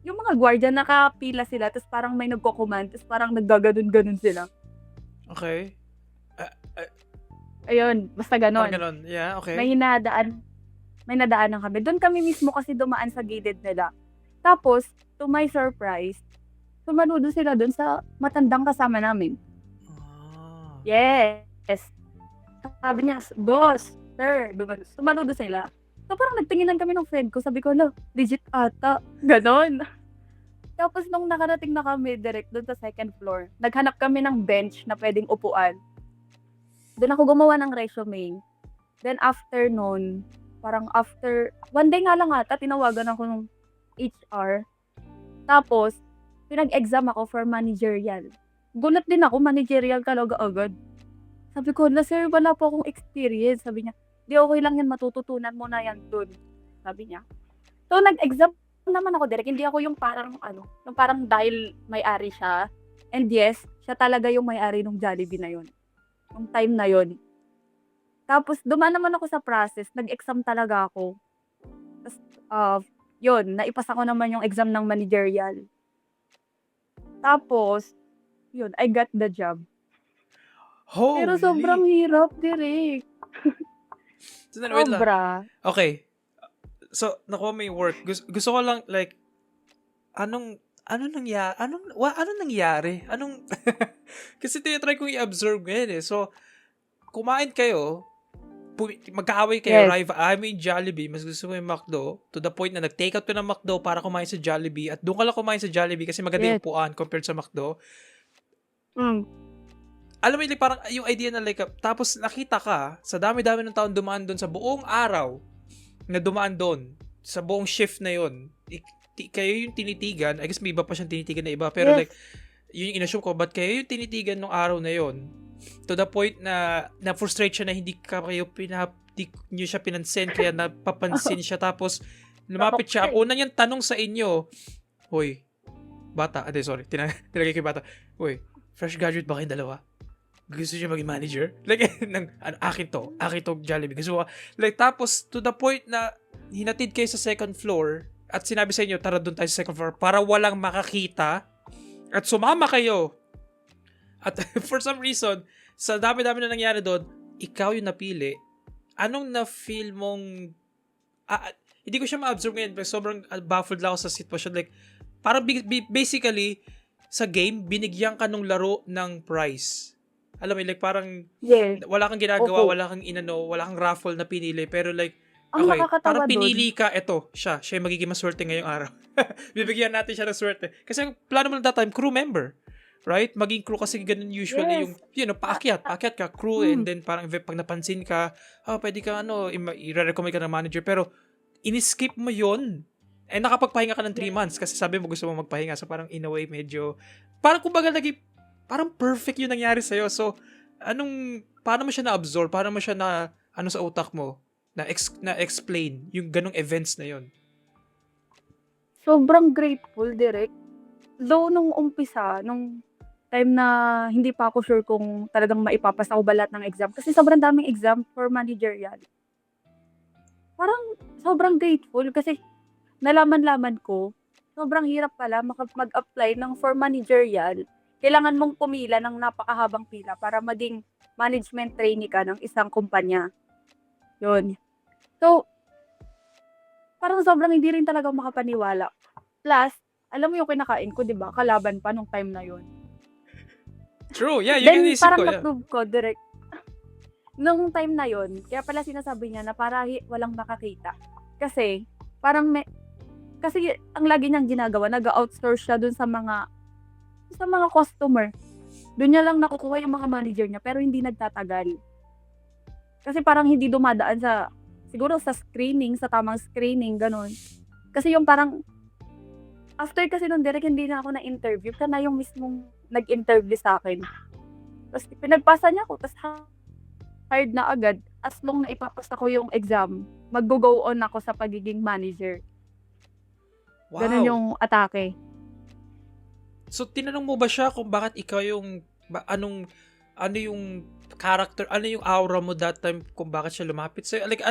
Yung mga gwardiya nakapila sila tapos parang may nagko-command tapos parang naggaganon-ganon sila. Okay. Ayun, basta Parang ganon. ganon. Yeah, okay. May nadaanan kami. Doon kami mismo kasi dumaan sa gilid nila. Tapos, to my surprise, sumaludo sila doon sa matandang kasama namin. Ah. Yes. Sabi niya, "Boss, sir." Sumaludo sila. So parang nagtinginan kami ng friend ko. Sabi ko, "Hala, legit ata." Ganon. Tapos nung nakarating na kami direct doon sa second floor, naghanap kami ng bench na pwedeng upuan. Doon ako gumawa ng resume. Then after nun, one day nga lang ata, tinawagan ako ng HR. Tapos, pinag-exam ako for managerial. Gulat din ako, managerial talaga agad. Sabi ko, "Hala sir, wala po akong experience." Sabi niya, "Di okay lang yan, matututunan mo na yan dun." Sabi niya. So, nag-exam naman ako direct. Hindi ako yung parang dahil may-ari siya. And yes, siya talaga yung may-ari ng Jollibee na yun. Nung time na yun. Tapos, dumaan naman ako sa process. Nag-exam talaga ako. Tapos, yun, naipasa ko naman yung exam ng managerial. Tapos, yun, I got the job. Holy. Pero sobrang hirap, direct. Wait lang. Sobra. Okay. So, nakuha mo yung work. Gusto ko lang, like, anong nangyari? Kasi tinatry kong i-observe ngayon eh. So, kumain kayo, magkaaway kayo, Yes. I mean Jollibee, mas gusto mo yung McDo, to the point na nag-take out ka ng McDo para kumain sa Jollibee, at doon ka lang kumain sa Jollibee kasi maganda yung Yes. upuan compared sa McDo. Alam mo, like, parang yung idea na like, tapos nakita ka, sa dami-dami ng taon dumaan doon sa buong araw, na dumaan doon, sa buong shift na yun, kayo yung tinitigan, I guess may iba pa siyang tinitigan na iba, pero Yes. like, yun yung inassume ko, ba't kayo yung tinitigan nung araw na yun? To the point na na-frustrate siya na hindi nyo siya pinansin, kaya napapansin siya, tapos lumapit siya. Ang una niyang tanong sa inyo, "Hoy, bata," sorry, tinagay ko yung bata, "Hoy, fresh graduate ba kayong dalawa? Gusto siya maging manager?" Like, akin to Jollibee. Gusto ko, like, tapos to the point na hinatid kayo sa second floor at sinabi sa inyo, "Tara doon tayo sa second floor," para walang makakita, at sumama kayo. At for some reason, sa dami-dami na nangyari doon, ikaw yung napili. Anong na-feel mong... hindi ko siya ma-absorb ngayon, pero sobrang baffled lang ako sa sitwasyon. Like, parang basically, sa game, binigyan ka nung laro ng prize. Alam mo, like, parang Yes. wala kang ginagawa, Opo. wala kang raffle na pinili, pero like, Ang okay, nakakatawa parang dun, pinili ka, siya yung magiging maswerte ngayong araw. Bibigyan natin siya ng swerte. Kasi ang plano mo na that time, crew member. Right? Maging crew kasi ganun usually Yes. yung, paakyat ka, crew, and Mm. then parang pag napansin ka, pwede ka, i-recommend ka ng manager, pero in-skip mo yun. And nakapagpahinga ka ng 3 months kasi sabi mo gusto mo magpahinga. So parang in a way, medyo, parang kumbaga parang perfect yung nangyari sa'yo. So, paano mo siya na-absorb? Paano mo siya sa utak mo? Na-explain yung ganong events na yun? Sobrang grateful, direct. Though nung umpisa, nung time na hindi pa ako sure kung talagang maipapasa ko ba lahat ng exam. Kasi sobrang daming exam for managerial. Parang sobrang grateful kasi nalaman-laman ko, sobrang hirap pala mag-apply ng for managerial. Kailangan mong pumila ng napakahabang pila para maging management trainee ka ng isang kumpanya. Yun. So, parang sobrang hindi rin talaga makapaniwala. Plus, alam mo yung kinakain ko, di ba? Kalaban pa nung time na yun. True, yeah, yun yung Then, naisip parang ko, yeah. na-prove ko direct. Nung time na yun, kaya pala sinasabi niya na para walang makakita. Kasi, parang kasi ang lagi niyang ginagawa, nag-outsource siya dun sa mga customer. Doon niya lang nakukuha yung mga manager niya, pero hindi nagtatagal. Kasi parang hindi dumadaan siguro sa screening, sa tamang screening, ganun. Kasi yung parang, after kasi nung direct, hindi na ako na-interview, kana yung mismong nag-interview sa akin. Tapos pinagpasa niya ako, tapos hired na agad. As long na ipapasa ko yung exam, mag-go on ako sa pagiging manager. Wow. Ganun yung atake. So, tinanong mo ba siya kung bakit ikaw yung, ano yung character, ano yung aura mo that time kung bakit siya lumapit sa'yo? Like,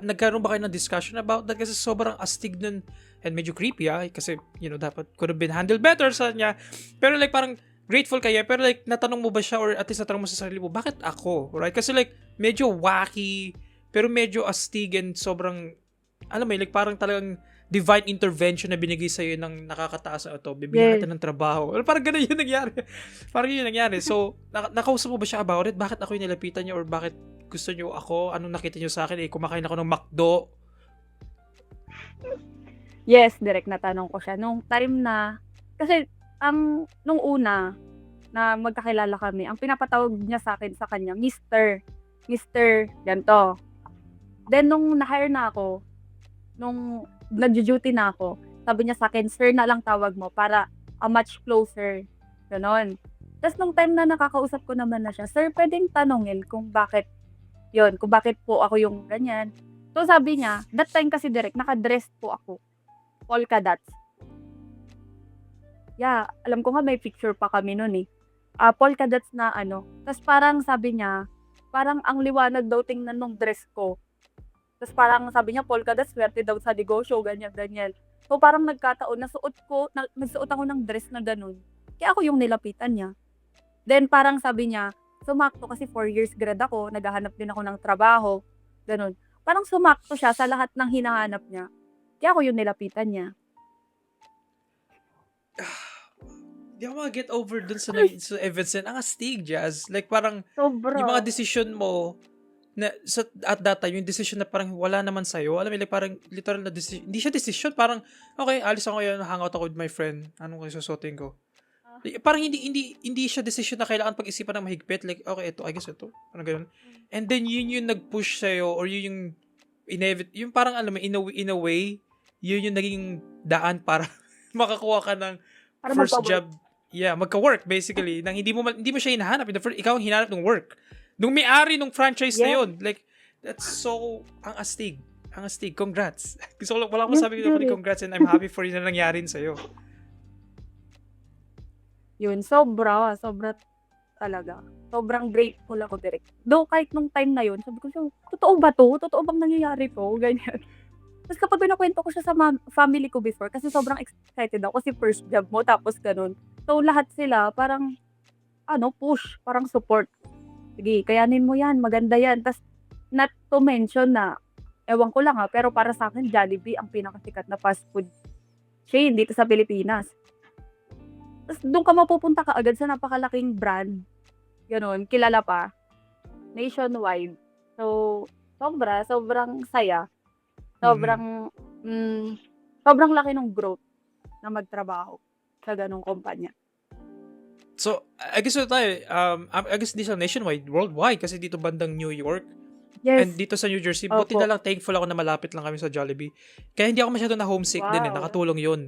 nagkaroon ba kayo ng discussion about that? Kasi sobrang astig nun and medyo creepy, kasi, dapat could have been handled better sa niya. Pero like, parang grateful kayo, pero like, natanong mo ba siya or at least natanong mo sa sarili mo, bakit ako? Right? Kasi like, medyo wacky, pero medyo astig and sobrang, alam mo, like, parang talagang divine intervention na binigay sa'yo ng nakakataas na ito, bibigyan kita ng trabaho. Parang ganun yung nangyari. Parang yun yung nangyari. So, nakausap mo ba siya about it? Bakit ako yung nilapitan niyo or bakit gusto niyo ako? Anong nakita niyo sa akin? Kumakain ako ng McDo. Yes, direct na tanong ko siya. Nung time na, kasi nung una na magkakilala kami, ang pinapatawag niya sa akin sa kanya, Mr. ganito. Then nung na-hire na ako, nung nag-duty na ako, sabi niya sa akin, sir na lang tawag mo para much closer. Ganon. Tapos nung time na nakakausap ko naman na siya, sir, pwedeng tanongin kung bakit po ako yung ganyan. So sabi niya, that time kasi direct, naka-dress po ako. Polka dots. Yeah, alam ko nga may picture pa kami nun eh. Polka dots na Tapos parang sabi niya, parang ang liwanag daw tingnan nung dress ko. Tapos parang sabi niya, polka dots, swerte daw sa negosyo, ganyan. So parang nagkataon, nagsuot ako ng dress na ganun. Kaya ako yung nilapitan niya. Then parang sabi niya, sumakto kasi 4 years grad ako, naghahanap din ako ng trabaho, ganun. Parang sumakto siya sa lahat ng hinahanap niya. Kaya ako yung nilapitan niya. Di ako mag-get over dun sa events yan. Ang astig, Jazz. Like parang, Sobra. yung mga decision mo, at that time, yung decision na parang wala naman sa'yo, alam mo, like parang literal na decision, hindi siya decision, parang, okay, alis ako yun, hangout ako with my friend, anong kayo susuotin ko? Parang hindi siya decision na kailangan pag-isipan ng mahigpit, like, okay, ito, I guess ito, parang ganun. And then, yun yung nag-push sa'yo, or yun yung yung parang, alam mo, in a way, yun yung naging daan para makakuha ka ng Para first magka-work. job, magka-work, basically, nang hindi mo siya hinahanap, ikaw ang hinahanap ng work. Nung may-ari nung franchise na yun. Like, that's so, ang astig. Congrats. Wala akong sabi ko congrats and I'm happy for yun na nangyari sa'yo. Yun, sobra talaga. Sobrang grateful ako direct. Though kahit nung time na yun, sabi ko siya, totoo ba to? Totoo bang nangyayari to? Ganyan. Tapos kapag pinakwento ko siya sa family ko before, kasi sobrang excited ako kasi first job mo, tapos ganun. So lahat sila parang, push, parang support. Sige, kayanin mo yan, maganda yan. Tapos, not to mention na, ewan ko lang pero para sa akin, Jollibee ang pinakasikat na fast food chain dito sa Pilipinas. Tapos, doon ka mapupunta ka agad sa napakalaking brand. Ganon, kilala pa. Nationwide. So, sobrang saya. Sobrang laki ng growth na magtrabaho sa ganong kumpanya. So, I guess tayo, I guess di siya nationwide, worldwide, kasi dito bandang New York, and Yes. dito sa New Jersey, buti na Opo. lang, thankful ako na malapit lang kami sa Jollibee. Kaya hindi ako masyado na homesick din eh, Wow. nakatulong yun.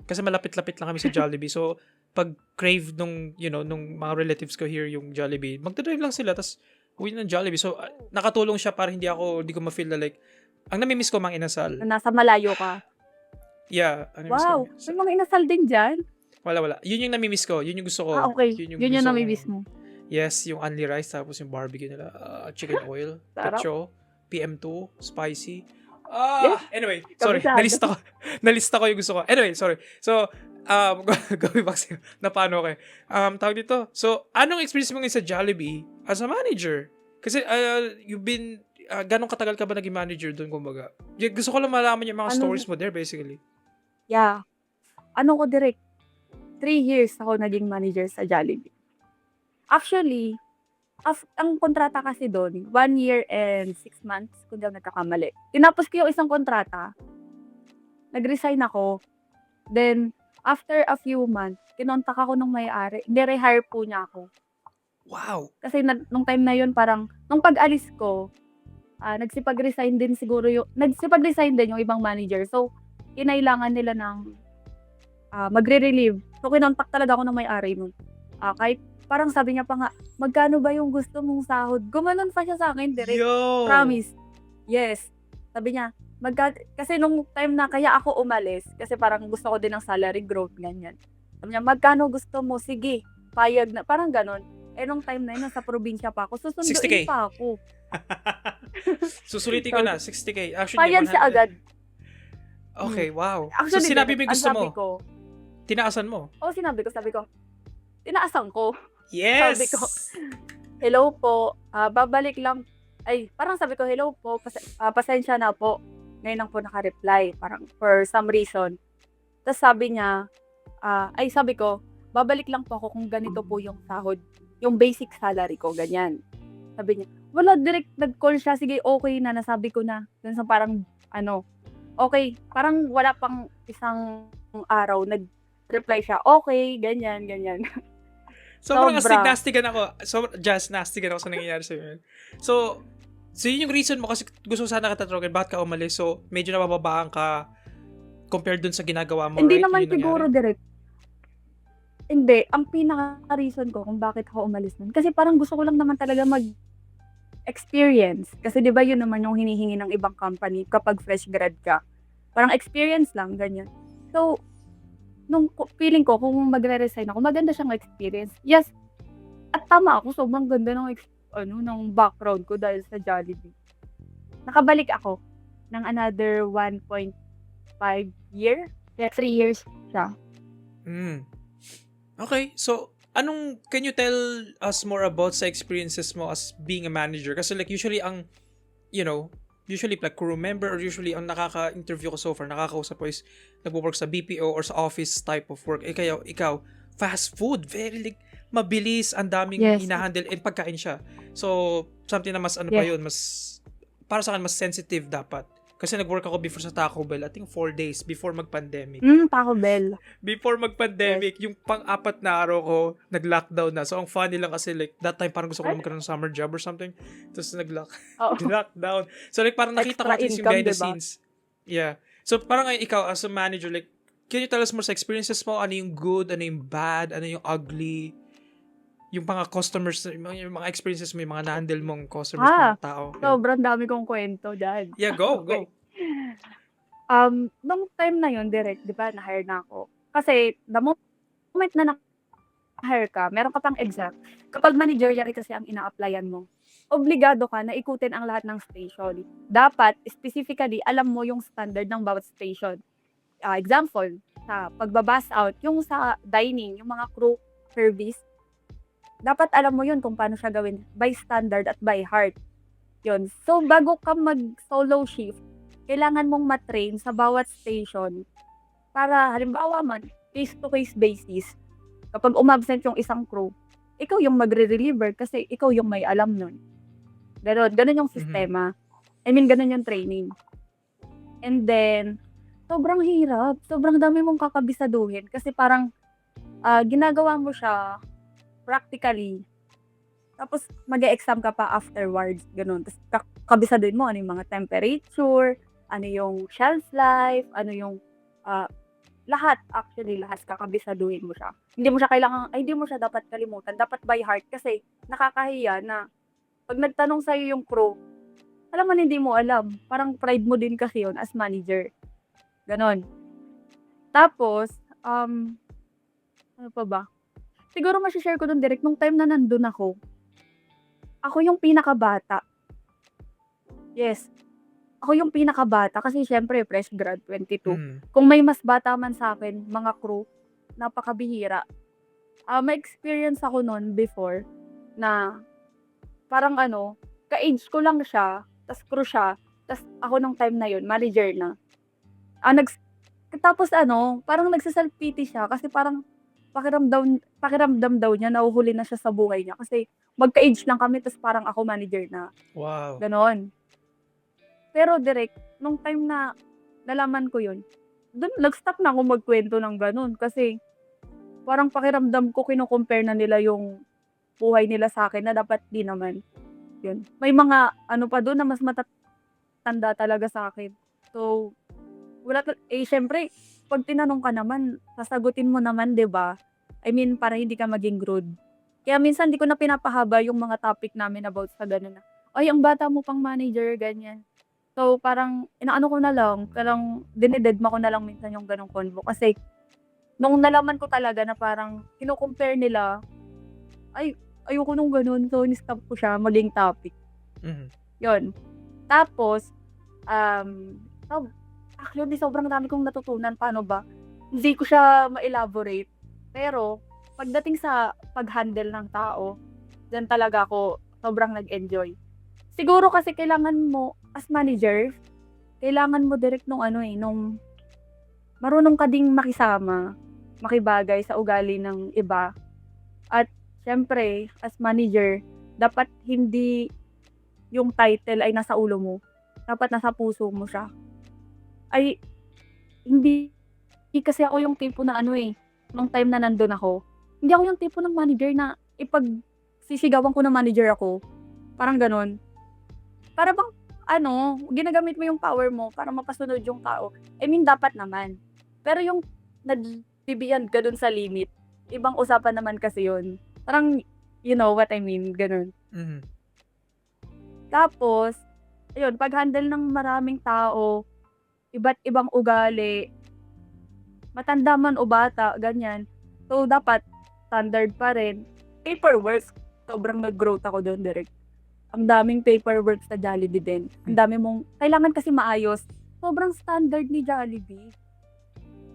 Kasi malapit-lapit lang kami sa Jollibee. So, pag crave nung, nung mga relatives ko here yung Jollibee, magdadrive lang sila, tas uwi ng Jollibee. So, nakatulong siya para hindi ko ma-feel na like, ang namimiss ko mang inasal. Na nasa malayo ka. Yeah, ang namimiss ko. Wow. May mga inasal din dyan. Wala. Yun yung namimiss ko. Yun yung gusto ko. Okay. Yun yung Yun yung gusto namimiss kong- mo. Yes, yung only rice, tapos yung barbecue nila. Chicken oil, Sarap. pecho, PM2, spicy. Yes. Anyway, sorry. Kabisado. Nalista ko yung gusto ko. Anyway, sorry. So, going back sa'yo. Napano ko eh. Tawag dito. So, anong experience mo ngayon sa Jollibee as a manager? Kasi, you've been, ganong katagal ka ba naging manager doon, kumbaga? Gusto ko lang malaman yung mga Ano- stories mo there, basically. Yeah. Ano ko direct? 3 years ako naging manager sa Jollibee. Actually, ang kontrata kasi doon, 1 year and 6 months, kung di ako nagkakamali. Tinapos ko yung isang kontrata, nag-resign ako. Then, after a few months, kinontak ako nung may-ari. Nire-hire po niya ako. Wow! Kasi nung time na yun, parang, nung pag-alis ko, nagsipag-resign din yung ibang manager. So, kinailangan nila ng magre-relieve. So, kinontak talaga ako ng may-ari nun. Kahit parang sabi niya pa nga, magkano ba yung gusto mong sahod? Gumanon pa siya sa akin, direct. Yo! Promise. Yes. Sabi niya, kasi nung time na kaya ako umalis, kasi parang gusto ko din ng salary growth, ganyan. Sabi niya, magkano gusto mo? Sige, payag na. Parang ganon. Nung time na yun, nasa probinsya pa ako, 60K. susunduin pa ako. Susulitin ko na, 60K. Actually, Payag siya 100. agad. Okay, wow. Actually, So, sinabi mo yung ang gusto sabi mo? ko, Tinaasan mo? sabi ko, tinaasan ko. Yes! Sabi ko, hello po, babalik lang. Ay, parang sabi ko, hello po, pasensya na po. Ngayon lang po naka-reply, parang for some reason. Tapos sabi niya, sabi ko, babalik lang po ako kung ganito po yung sahod, yung basic salary ko, ganyan. Sabi niya, wala, direct nag-call siya, sige, okay na, nasabi ko na. Dun sa parang, okay, parang wala pang isang araw, nag-reply siya, okay, ganyan. Sobrang Sobra. nastigan ako. Just nastigan ako sa nangyayari sa'yo. Yun. So yun yung reason mo kasi gusto sana katatrogan, bakit ka umalis? So, medyo nabababaan ka compared dun sa ginagawa mo, Hindi right? naman Yun yung siguro nangyari? direct. Hindi, ang pinaka-reason ko kung bakit ako umalis nun, kasi parang gusto ko lang naman talaga mag-experience. Kasi di ba yun naman yung hinihingi ng ibang company kapag fresh grad ka. Parang experience lang, ganyan. So, nung feeling ko, kung magre-resign ako, maganda siyang experience. Yes, at tama ako, sobrang ganda ng ng background ko dahil sa Jollibee. Nakabalik ako ng another 1.5 year. Yeah, 3 years siya. Okay, so can you tell us more about sa experiences mo as being a manager? Kasi like usually usually like crew member or usually ang nakaka-interview ko so far, nakakausap ko is nagwo-work sa BPO or sa office type of work. Kaya ikaw, fast food, very like mabilis, ang daming Yes. hinahandle and pagkain siya. So, something na mas pa Yes. yun, para sa akin mas sensitive dapat. Kasi nag-work ako before sa Taco Bell, I think 4 days before mag-pandemic. Taco Bell. Before mag-pandemic, yung pang-apat na araw ko, nag-lockdown na. So, ang funny lang kasi like, that time parang gusto ko lang magkaroon ng summer job or something. Tapos Oo. lockdown. So, like, parang nakita ko Extra at least yung income, behind the diba? scenes. Yeah. So, parang ikaw, as a manager, like, can you tell us more sa experiences mo? Ano yung good? Ano yung bad? Ano yung ugly? Yung mga customers, yung mga experiences mo, yung mga na-handle mong customers, mga tao. Yeah. Sobrang dami kong kwento dyan. Yeah, go. Nung time na yun, direct, di ba, na-hire na ako. Kasi, the moment na na-hire ka, meron ka pang exam. Kapag managerial kasi ang ina-applyan mo, obligado ka na ikutin ang lahat ng station. Dapat, specifically, alam mo yung standard ng bawat station. Example, sa pagbabas out, yung sa dining, yung mga crew service, dapat alam mo yun kung paano siya gawin by standard at by heart. Yun. So, bago ka mag-solo shift, kailangan mong matrain sa bawat station para halimbawa man, case-to-case basis, kapag umabsent yung isang crew, ikaw yung magre-reliever kasi ikaw yung may alam nun. Ganun yung sistema. I mean, ganun yung training. And then, sobrang hirap. Sobrang dami mong kakabisaduhin kasi parang ginagawa mo siya practically. Tapos mag-e-exam ka pa afterwards, gano'n. Tapos kabisaduhin mo ano yung mga temperature, ano yung shelf life, ano yung lahat, actually lahat kakabisaduhin mo siya. Hindi mo siya dapat kalimutan, dapat by heart kasi nakakahiya na 'pag nagtanong sa'yo yung crew, alam mo na hindi mo alam. Parang pride mo din kasi yun as manager, gano'n. Tapos, ano pa ba? Siguro mashi-share ko dun direct nung time na nandun ako yung pinakabata. Yes, ako yung pinakabata kasi siyempre fresh grad, 22. Mm. Kung may mas bata man sa'kin, mga crew, napakabihira. May experience ako nun before na parang ano, ka-age ko lang siya, tas crew siya, tas ako nung time na yun manager na. Nags Tapos ano, parang nagse-self-pity siya kasi parang pakiramdam daw niya nahuhuli na siya sa buhay niya kasi magka-age lang kami tas parang ako manager na, Wow. gano'n. Pero direct nung time na nalaman ko yun, dun nag-stop na ako magkuwento ng gano'n kasi parang pakiramdam ko kino-compare na nila yung buhay nila sa'kin na dapat 'di naman, yun. May mga ano pa dun na mas matatanda talaga sa'kin. So, siyempre 'pag tinanong ka naman sasagutin mo naman 'di ba? I mean para hindi ka maging rude. Kaya minsan 'di ko na pinapahaba yung mga topic namin about sa gano'n na, "Ay ang bata mo pang manager," ganyan. So, parang inaano ko na lang, parang dinededma ko na lang minsan yung gano'ng convo kasi nung nalaman ko talaga na parang kino-compare nila, ay ayoko nung gano'n. So, in-stop ko siya maging topic, Mhm. yun. Tapos, sob actually sobrang dami kong natutunan, paano ba? Hindi ko siya ma-elaborate, pero pagdating sa pag-handle ng tao, diyan talaga ako sobrang nag-enjoy. Siguro kasi kailangan mo as manager, kailangan mo direct nung ano, nung marunong ka ding makisama, makibagay sa ugali ng iba at siyempre as manager dapat hindi yung title ay nasa ulo mo, dapat nasa puso mo siya. Ay hindi kasi ako yung tipo na ano, nung time na nandun ako, hindi ako yung tipo ng manager na ipagsisigawan ko na manager ako, parang gano'n. Para bang ano, ginagamit mo yung power mo para mapasunod yung tao. I mean dapat naman. Pero yung nagbibigyan ka dun sa limit, ibang usapan naman kasi yun. Parang you know what I mean, gano'n. Mhm. Tapos, ayun pag-handle ng maraming tao, iba't ibang ugali, matanda man o bata, ganyan. So, dapat standard pa rin. Paperwork, sobrang nag-growth ako dun direct. Ang daming paperwork sa Jollibee din. Ang dami mong kailangan kasi maayos. Sobrang standard ni Jollibee.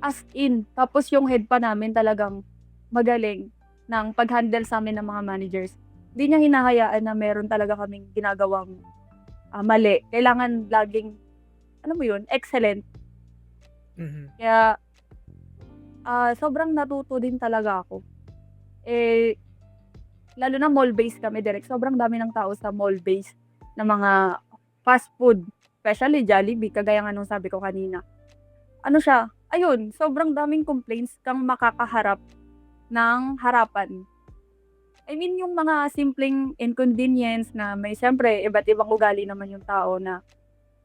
As in, tapos yung head pa namin talagang magaling ng pag-handle sa'min ng mga managers. Hindi niya hinahayaan na meron talaga kaming ginagawang mali. Kailangan laging, alam mo yun, excellent. Mhm. Kaya sobrang natuto din talaga ako. Lalo na mall-based kami direct, sobrang dami ng tao sa mall-based na mga fast food, especially Jollibee kagaya nga nung sabi ko kanina. Ano siya, ayun sobrang daming complaints kang makakaharap ng harapan. I mean yung mga simpleng inconvenience na may siyempre iba't ibang ugali naman yung tao na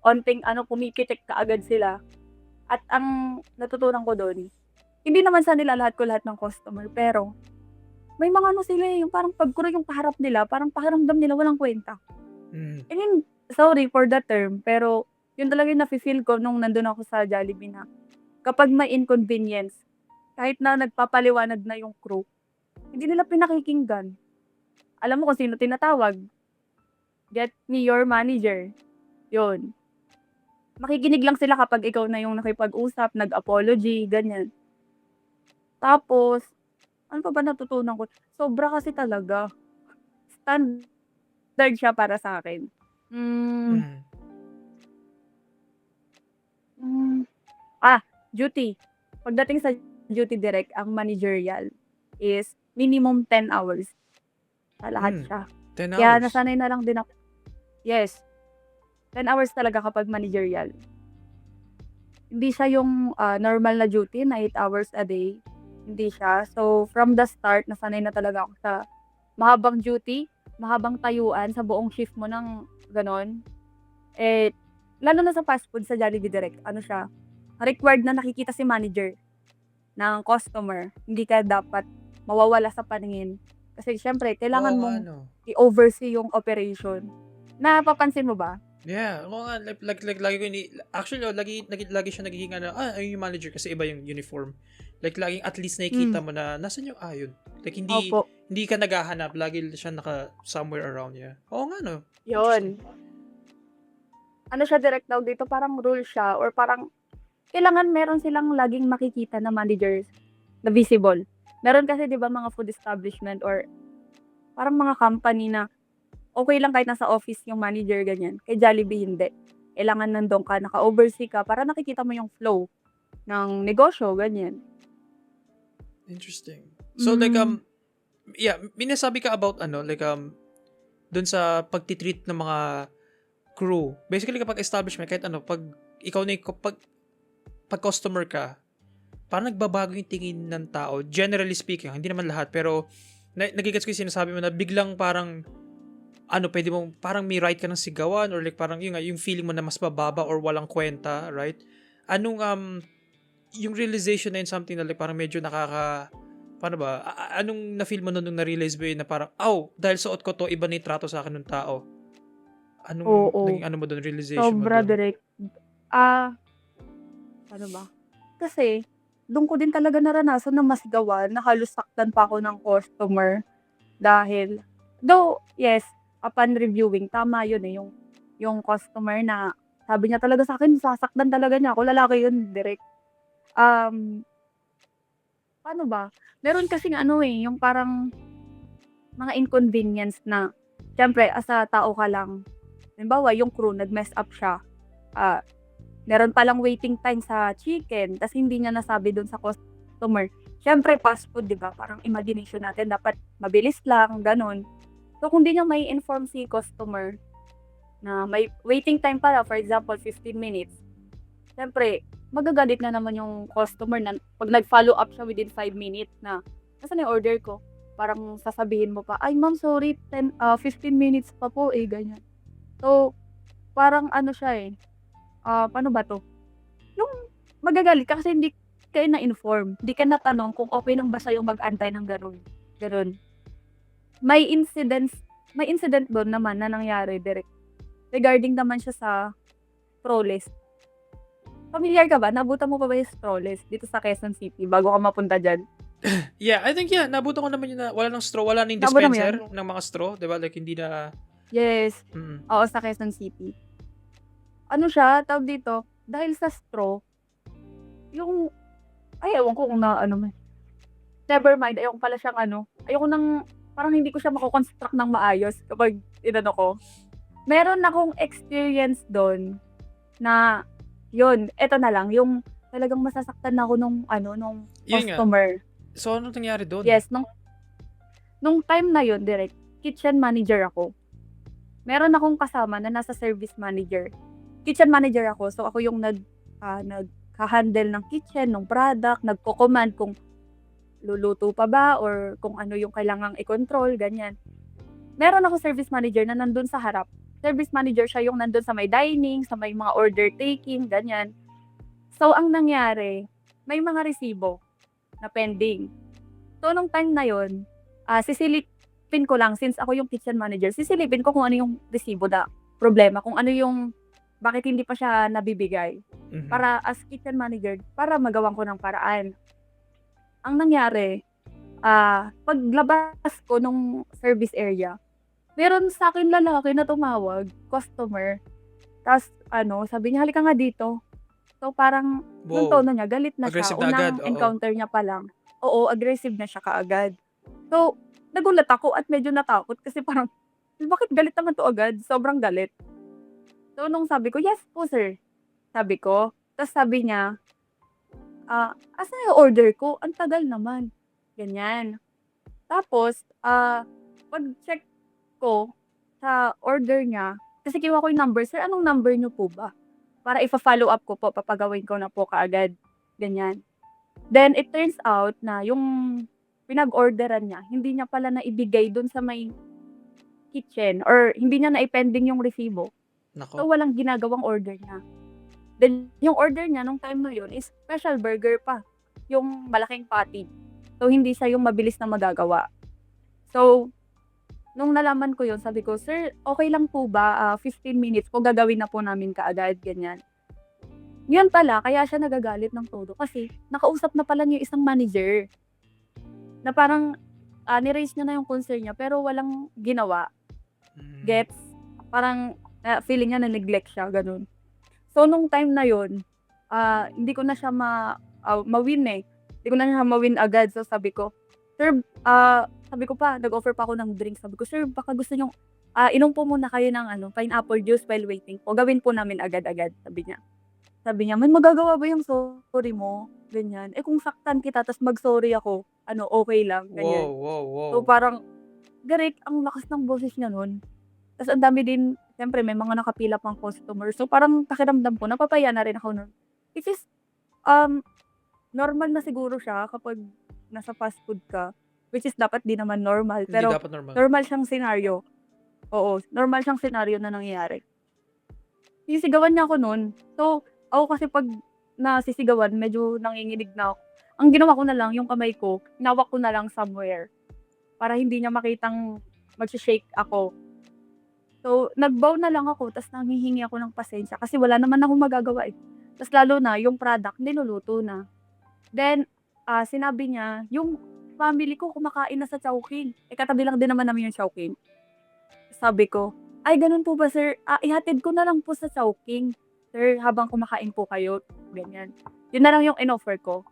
onting ano pumipitik kaagad sila. At ang natutunan ko dun, hindi naman sa nilalahat ko lahat ng customer pero may mga ano sila, yung parang 'pag yung kaharap nila parang pakiramdam nila walang kuwenta. Mhm. I mean, sorry for the term, pero yun talaga yung nafi-feel ko nung nandun ako sa Jollibee na kapag may inconvenience, kahit na nagpapaliwanag na yung crew, hindi nila pinakikinggan. Alam mo kung sino tinatawag? "Get me your manager." Yun. Makikinig lang sila kapag ikaw na yung nakipag-usap, nag-apology, ganyan. Tapos, ano pa ba natutunan ko? Sobra kasi talaga. Standard siya para sa'kin. Hmm, Mhm. hmm, duty. Pagdating sa duty direct, ang managerial is minimum 10 hours sa lahat Hmm. siya. 10 Kaya hours. nasanay na lang din ako, yes, 10 hours talaga kapag managerial. Hindi siya yung, normal na duty na 8 hours a day, hindi siya. So, from the start nasanay na talaga ako sa mahabang duty, mahabang tayuan sa buong shift mo ng gano'n. Eh, lalo na sa fast food sa Jollibee Direct, ano siya, required na nakikita si manager ng customer. Hindi ka dapat mawawala sa paningin. Kasi siyempre, Oo kailangan nga, mong no? i-oversee yung operation. Napapansin mo ba? Yeah, oo nga, lagi ko actually, lagi siya nagiging ayun yung manager kasi iba yung uniform. Like, laging at least nakikita Hmm, mo na, nasan yung yun? Like, hindi, opo. hindi ka naghahanap, lagi siya naka somewhere around, yeah. Oo nga, no? Interesting. Yun. Ano siya direct daw dito, parang rule siya or parang kailangan meron silang laging makikita na managers na visible. Meron kasi 'di ba mga food establishment or parang mga company na okey lang kahit nasa office yung manager ganyan, kay Jollibee hindi. Kailangan nandun ka, naka-oversee ka para nakikita mo yung flow ng negosyo, ganyan. Interesting. So, like, Hmm, yeah, may nasabi ka about, like, dun sa pagtitreat ng mga crew. Basically, kapag establishment, kahit pag ikaw na pag customer ka, parang nagbabago yung tingin ng tao. Generally speaking, hindi naman lahat, pero nagigets ko yung sinasabi mo na biglang parang, pwede mong, parang may right ka ng sigawan or like parang yung feeling mo na mas mababa or walang kwenta, right? Anong, yung realization na yun something na like parang medyo paano ba? Anong na-feel mo nung na-realize mo yun na parang, dahil suot ko to, iba na yung trato sa akin ng tao. Anong oo, naging mo doon, realization mo sobra doon? direct. Paano ba? Kasi dun ko din talaga naranasan na masigawan, na halos saktan pa ako ng customer dahil though yes, upon reviewing tama yun, eh, yung customer na sabi niya talaga sa'kin sasaktan talaga niya ako, lalaki yun direct. Um, Paano ba? Meron kasing ano, eh, yung parang mga inconvenience na siyempre as a tao ka lang, halimbawa yung crew nag-mess up siya, ah, meron palang waiting time sa chicken ta's hindi niya nasabi dun sa customer. Siyempre fast food 'di ba, parang imagination natin dapat mabilis lang, gano'n. So kung 'di niya mai-inform si customer na may waiting time pala, for example 15 minutes, siyempre magagalit na naman yung customer na 'pag nag-follow up siya within 5 minutes na, "Nasaan na yung order ko?" Parang sasabihin mo pa, "Ay ma'am sorry 15 minutes pa po, eh," ganyan. So, parang ano siya, eh, paano ba 'to? Yung magagalit ka kasi hindi ka na-inform, hindi ka natanong kung okey lang ba sa'yo mag-antay ng gano'n, gano'n. May may incident dun naman na nangyari direct regarding naman siya sa Strollest. Pamilyar ka ba, naabutan mo pa ba yung Strollest dito sa Quezon City bago ka mapunta diyan? Yeah, I think, yeah, nabutan ko naman yun na wala ng straw, wala na yung Naabutan mo 'yun? dispenser ng mga straw, 'di ba? Like, hindi na, Yes, mm. oo, sa Quezon City. Ano siya, tawag dito, dahil sa straw, yung ay ewan ko kung naano mo, never mind, ayoko pala siyang ano, ayoko ng parang hindi ko siya mako-construct ng maayos kapag inano ko. Meron akong experience don na yun, eto na lang, yung talagang masasaktan na ako nung ano, nung Yun nga. customer. So, anong nangyari doon? Yes, nung time na yun direct, kitchen manager ako. Meron akong kasama na nasa service manager. Kitchen manager ako, so ako yung nagha-handle ng kitchen, ng product, nagko-command kung luluto pa ba or kung ano yung kailangang i-control, ganyan. Meron akong service manager na nandun sa harap. Service manager siya yung nandun sa may dining, sa may mga order taking, ganyan. So, ang nangyari, may mga resibo na pending. So, nung time na yun, sisilipin ko lang since ako yung kitchen manager, sisilipin ko kung ano yung resibo na problema, kung ano yung bakit hindi pa siya nabibigay. Mhm. Para as kitchen manager, para magawan ko ng paraan. Ang nangyari, paglabas ko nung service area, meron sa'kin lalaki na tumawag, customer. Ta's ano, sabi niya, "Halika nga dito." So, parang yung Wow. tono niya galit na siya, Aggressive na agad, unang oo. encounter niya pa lang. Oo, aggressive na siya kaagad. So, nagulat ako at medyo natakot kasi parang, bakit galit naman 'to agad, sobrang galit. So, nung sabi ko, "Yes po sir," sabi ko. Ta's sabi niya, "Asan yung order ko? Ang tagal naman." Ganyan. Tapos, pag-check ko sa order niya, kasi kinuha ko yung number, "Sir, anong number niyo po ba? Para ifa-follow up ko po, papagawin ko na po kaagad." Ganyan. Then it turns out na yung pinag-orderan niya, hindi niya pala naibigay dun sa may kitchen or hindi niya naipending yung resibo. So, Nako. walang ginagawang order niya. Then, yung order niya nung time na yun is special burger pa, yung malaking patty. So, hindi siya yung mabilis na magagawa. So, nung nalaman ko yun, sabi ko, "Sir, okay lang po ba, 15 minutes po, gagawin na po namin kaagad," ganyan. Yun pala, kaya siya nagagalit ng todo kasi nakausap na pala niya yung isang manager na parang, ni-raise niya na yung concern niya pero walang ginawa. Mm. Gets? Parang, feeling niya na-neglect siya, gano'n. So, nung time na yun, hindi ko na siya ma-win, eh. Hindi ko na siya ma-win agad. So, sabi ko, "Sir," sabi ko pa, nag-offer pa ako ng drinks. Sabi ko, "Sir, baka gusto niyong, inom po muna kayo ng ano, pineapple juice while waiting po. Gawin po namin agad-agad," sabi niya. Sabi niya, "May magagawa ba yung sorry mo?" Ganyan. "Eh, kung saktan kita ta's mag-sorry ako, ano, okay lang," Wow, ganyan. wow, wow. So, parang, garik, ang lakas ng boses niya nun. Ta's ang dami din, siyempre may mga nakapila pang customer. So, parang pakiramdam ko napapahiya na rin ako nun. Which is, um, normal na siguro siya kapag nasa fast food ka, which is dapat 'di naman normal, Hindi pero dapat normal. normal siyang senaryo. Oo, normal siyang senaryo na nangyayari. Sinisigawan niya ako nun. So, ako kasi 'pag nasisigawan medyo nanginginig na ako. Ang ginawa ko na lang yung kamay ko, hinawak ko na lang somewhere para hindi niya makitang magse-shake ako. So, nag-bow na lang ako ta's nanghihingi ako ng pasensya kasi wala naman akong magagawa, eh. Ta's lalo na yung product niluluto na. Then, sinabi niya yung family ko kumakain na sa Chowking, eh, katabi lang din naman namin yung Chowking. Sabi ko, "Ay gano'n po ba sir? Ihatid ko na lang po sa Chowking, sir, habang kumakain po kayo." Ganyan. Yun na lang yung inoffer ko,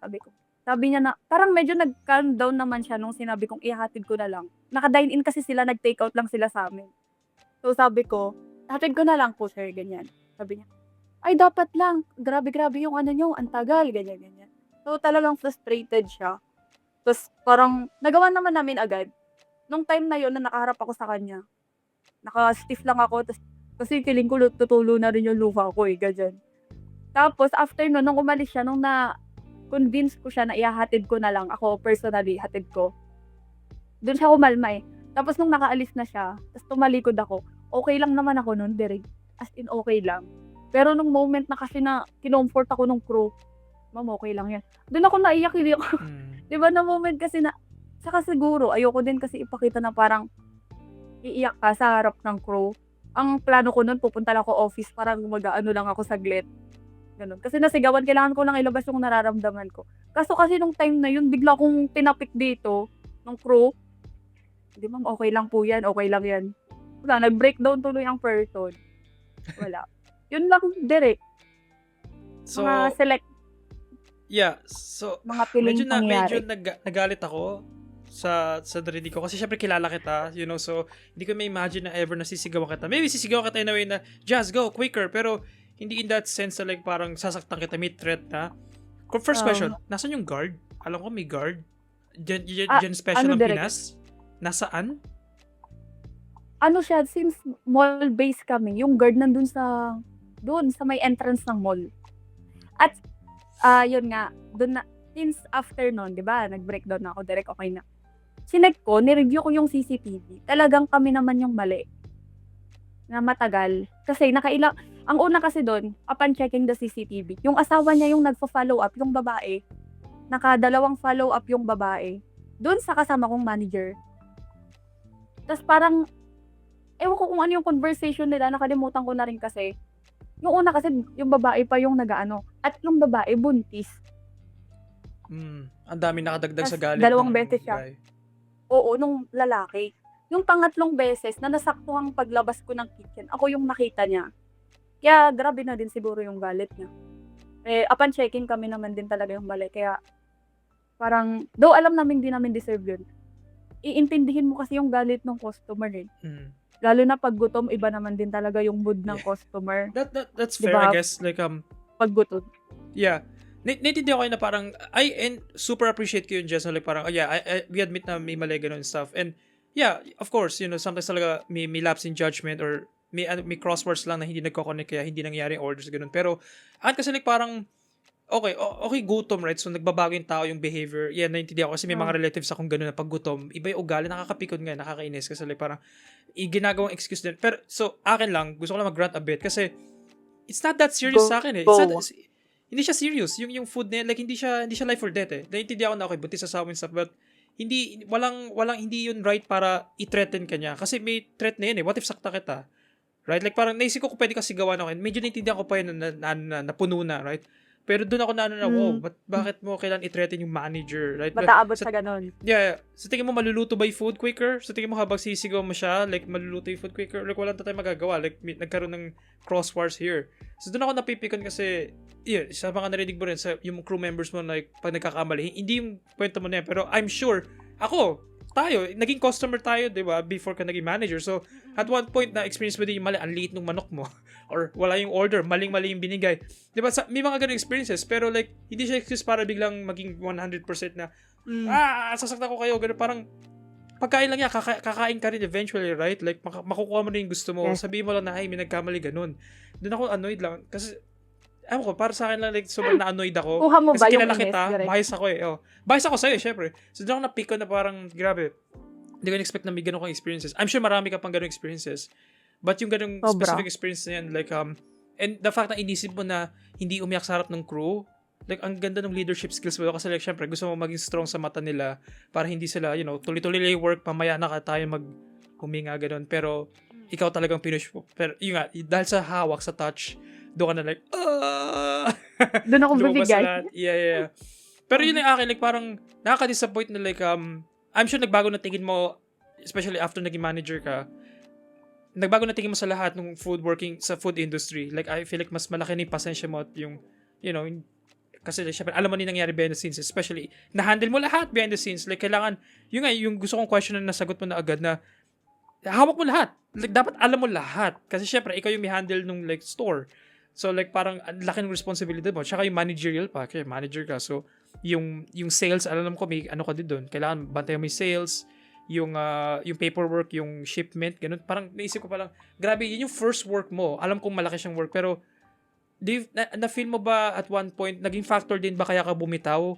sabi ko. Sabi niya na parang medyo nag-calm down naman siya nung sinabi kong ihahatid ko na lang. Naka-dine-in kasi sila, nag-takeout lang sila sa'min. So sabi ko, "Hatid ko na lang po sir," ganyan. Sabi niya, "Ay dapat lang, grabe-grabe yung ano niyo, ang tagal," ganyan, ganyan. So talagang frustrated siya. Ta's parang nagawa naman namin agad. Nung time na yun na nakaharap ako sa kanya, naka-stiff lang ako ta's kasi feeling ko tutulo na rin yung luha ko, eh, ganyan. Tapos after nun nung umalis siya, nung na-convince ko siya na ihahatid ko na lang, ako personally hatid ko, dun siya kumalma, eh. Tapos nung nakaalis na siya, ta's tumalikod ako, okey lang naman ako nun, direk, as in okey lang. Pero nung moment na kasi na kinomfort ako nung crew, "Ma'am, okey lang yan." Dun ako naiyak, hindi ako Mm. 'di ba na moment kasi na saka siguro ayoko din kasi ipakita na parang iiyak ka sa harap ng crew. Ang plano ko nun pupunta lang ako office, parang mag-aano lang ako saglit, gano'n. Kasi nasigawan, kailangan ko lang ilabas yung nararamdaman ko. Kaso kasi nung time na yun bigla akong tinapik dito nung crew. "Hindi ma'am, okey lang po yan, okey lang yan." Wala, nag-breakdown tuloy ang person, wala. Yun lang direk, mga So, select yeah. So, mga piling medyo pangyayari. nagalit ako sa narinig ko kasi syempre kilala kita, so hindi ko ma-imagine na ever nasisigawan kita. Maybe sisigawan kita in a way na, "Jazz, go, quicker," pero hindi in that sense na like parang sasaktan kita, may threat na. First question, nasan yung guard? Alam ko may guard. Diyan special Ano ng direk, Pinas? Nasaan? ano siya, since mall base kami, yung guard nandun dun sa may entrance ng mall. At, yun nga, dun na since after nun 'di ba nag-breakdown na ako, direk okey na. Chineck ko, ni-review ko yung CCTV, talagang kami naman yung mali, na matagal. Kasi ang una kasi dun, upon checking the CCTV, yung asawa niya yung nagfo-follow up, yung babae, nakadalawang follow up yung babae, dun sa kasama kong manager. Tas parang ewan ko kung ano yung conversation nila, nakalimutan ko na rin kasi. Yung una kasi yung babae pa yung nag-aano at yung babae buntis. Ang dami nakadagdag Tas sa galit dalawang ng beses siya. guy. Oo, nung lalaki. Yung pangatlong beses na nasaktuhang paglabas ko ng kitchen, ako yung nakita niya. Kaya grabe na din siguro yung galit niya. Eh, upon checking kami naman din talaga yung mali, kaya parang though alam namin di namin deserve yun, iintindihin mo kasi yung galit ng customer, eh. Mm. Lalo na 'pag gutom, iba naman din talaga yung mood ng Yeah. customer, That's 'di fair, I ba, guess. Like, 'pag gutom. yeah. Naiintindihan ko yun na parang, and super appreciate ko yun, Jess, na like parang, yeah, we admit na may mali ganun and stuff. And, yeah, of course, sometimes talaga may lapse in judgment or may crosswords lang na hindi nagko-connect kaya hindi nangyayari yung orders ganun. Pero, kasi like parang, okay, gutom, right? So, nagbabago yung tao, yung behavior. Yan, naintindihan ko kasi may Oh. mga relatives akong gano'n na pag gutom, iba yung ugali, nakakapikon nga, nakakainis kasi like parang ginagawang excuse din. Pero, so, akin lang, gusto ko lang mag-grant a bit kasi it's not that serious sa akin eh. It's not, Go. hindi siya serious. Yung food na yan, like, hindi siya life or death eh. Naintindihan ko na, okay, buntis sa asawa and stuff, but hindi yun right para i-threaten ka niya. Kasi may threat na yun eh. What if sakta kita? Right? Like, parang naisip ko kung pwede ka sigawan ako. Medyo naintindihan ko pa yun na napuno na, right? Pero doon ako na wow, bakit mo kailangan i-threaten yung manager, right? Mataabot sa ganun. Yeah. Sa tingin mo maluluto ba yung food quicker? Sa tingin mo habang sisigaw mo siya, like maluluto yung food quicker? Like walang tayo magagawa. Like nagkaroon ng crosswires here. So doon ako napipikon kasi sa mga narinig mo rin sa yung crew members mo like pag nagkakamali, hindi yung kwento mo na yan. Pero I'm sure, naging customer tayo, di ba? Before ka naging manager. So, at one point na experience mo din yung mali, ang liit ng manok mo. Or wala yung order, maling-mali yung binigay. Di ba? May mga ganung experiences. Pero like, hindi siya excuse para biglang maging 100% na, sasaktan ko kayo. Ganun, parang, pagkain lang yan, kakain ka rin eventually, right? Like, makukuha mo na yung gusto mo. Yes. Sabihin mo lang na, ay, may nagkamali, ganun. Doon ako annoyed lang. Kasi, ewan ko, para sa akin lang, like, sobrang na-annoyed ako. Kuha mo ba Kasi yung kilala inis? kita, Direct? bias ako eh. Bias ako sa'yo, syempre. So, doon ako napiko na parang, grabe. Hindi ko expect na may ganun kang experiences. I'm sure marami ka pang ganung experiences. But yung ganung Sobra. specific experience na yan, like, and the fact na inisip mo na hindi umiyak sa harap ng crew, like, ang ganda ng leadership skills mo. Kasi, like, syempre, gusto mo maging strong sa mata nila para hindi sila, tuloy-tuloy lang yung work, pamaya na tayo huminga, ganun. Pero, ikaw talagang pinush mo. Pero, yun nga, dahil sa hawak, sa touch, doon ka na like, Doon ako lumabas bibigay. sa lahat. Yeah. Pero yun yung akin, like, parang, nakaka-disappoint na, like, I'm sure nagbago na tingin mo, especially after naging manager ka, nagbago na tingin mo sa lahat ng sa food industry. Like, I feel like mas malaki na yung pasensya mo at yung, kasi syempre, alam mo na yung nangyari behind the scenes, especially, na-handle mo lahat behind the scenes. Like, kailangan, yung gusto kong question na nasagot mo na agad na, hawak mo lahat. Like, dapat alam mo lahat. Kasi syempre, ikaw yung may handle nung, like, store. So, like, parang, ang laki ng responsibility mo. Tsaka yung managerial pa. Kaya manager ka. So, yung sales, alam ko, may ano ka din doon. Kailangan bantayan mo yung sales, yung paperwork, yung shipment, ganun. Parang, naisip ko palang, grabe, yun yung first work mo. Alam kong malaki siyang work, pero, na-feel mo ba at one point, naging factor din ba kaya ka bumitaw?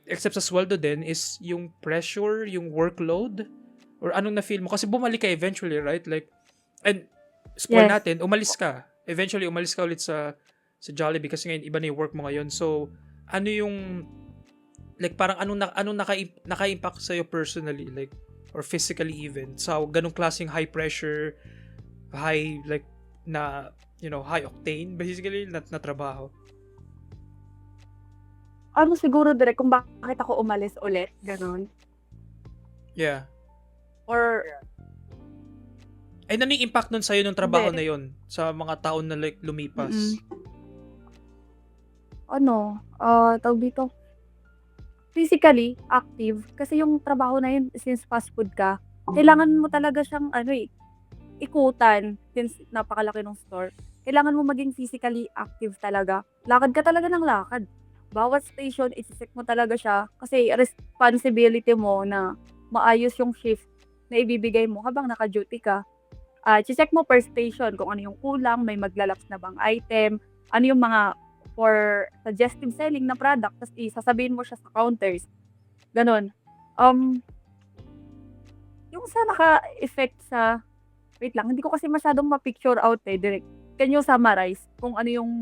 Except sa sweldo din, is yung pressure, yung workload? Or anong na-feel mo? Kasi bumalik ka eventually, right? Like, and, spoil Yes. natin, umalis ka. Eventually, umalis ka ulit sa Jollibee kasi ngayon, iba na yung work mo ngayon. So, ano yung, like, parang anong naka-impact sa'yo personally, like, or physically even, sa ganong klaseng high pressure, high, like, high octane, basically, na trabaho. Ano siguro direct kung bakit ako umalis ulit, ganun. Yeah. Or, Ay, ano yung impact nun sa'yo nung trabaho Hindi. na yun? Sa mga taon na, like, lumipas? tawag dito, physically active. Kasi yung trabaho na yun, since fast food ka, kailangan mo talaga siyang, ikutan, since napakalaki ng store. Kailangan mo maging physically active talaga. Lakad ka talaga ng lakad. Bawat station, isi-check mo talaga siya. Kasi responsibility mo na maayos yung shift na ibibigay mo habang naka-duty ka. Check mo per station kung ano yung kulang, may maglalaps na bang item, ano yung mga for suggestive selling na product, tapos isasabihin mo siya sa counters. Ganon. Yung sa naka-effect sa, wait lang, hindi ko kasi masyadong ma-picture out direct. Can you summarize kung ano yung,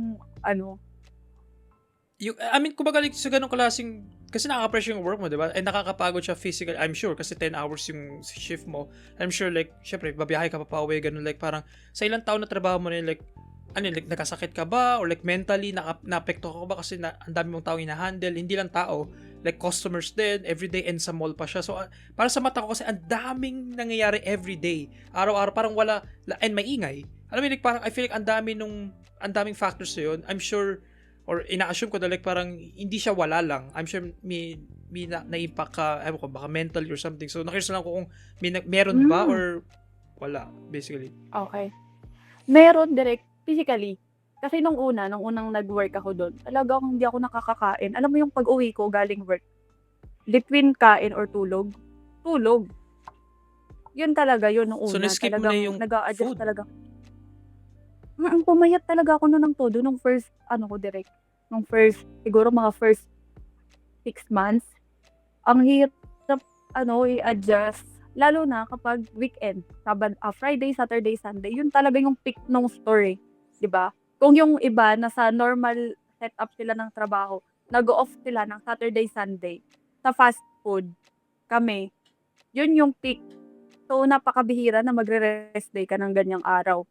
Kumbaga, like, sa ganong klaseng, kasi nakaka-pressure yung work mo, diba? And nakakapagod siya physical, I'm sure, kasi 10 hours yung shift mo. I'm sure, like, syempre, babiyahe ka pa pauwi, ganun, like, parang, sa ilang taon na trabaho mo na yun, like, nagkasakit ka ba? Or like, mentally, na-apekto ka ba? Kasi ang dami mong taong ina-handle, hindi lang tao, like, customers din, everyday, and sa mall pa siya. So, para sa mata ko, kasi ang daming nangyayari everyday. Araw-araw, parang wala, and may ingay. Alam mo, like, parang, I feel like ang daming factors na yun. I'm sure, or ina-assume ko na like parang hindi siya wala lang. I'm sure may na-impact ka, ewan ko, baka mentally or something. So, nakita lang ko kung meron ba or wala, basically. Okay. Meron direct physically. Kasi nung unang nag-work ako doon, talagang hindi ako nakakakain. Alam mo yung pag-uwi ko galing work, between kain or tulog. Yun talaga, yun nung una. So, na-skip mo na yung nag-a-adjust food? talaga. Pumayat talaga ako noon ng todo nung first, ko direct. nung siguro mga first 6 months, ang hirap i-adjust. Lalo na kapag weekend, Friday, Saturday, Sunday, yun talaga yung peak ng store, 'di ba? Kung yung iba nasa normal setup sila ng trabaho, nag-o-off sila ng Saturday, Sunday. Sa fast food, kami, yun yung peak. So, napakabihira na magre-rest day ka ng ganyang araw.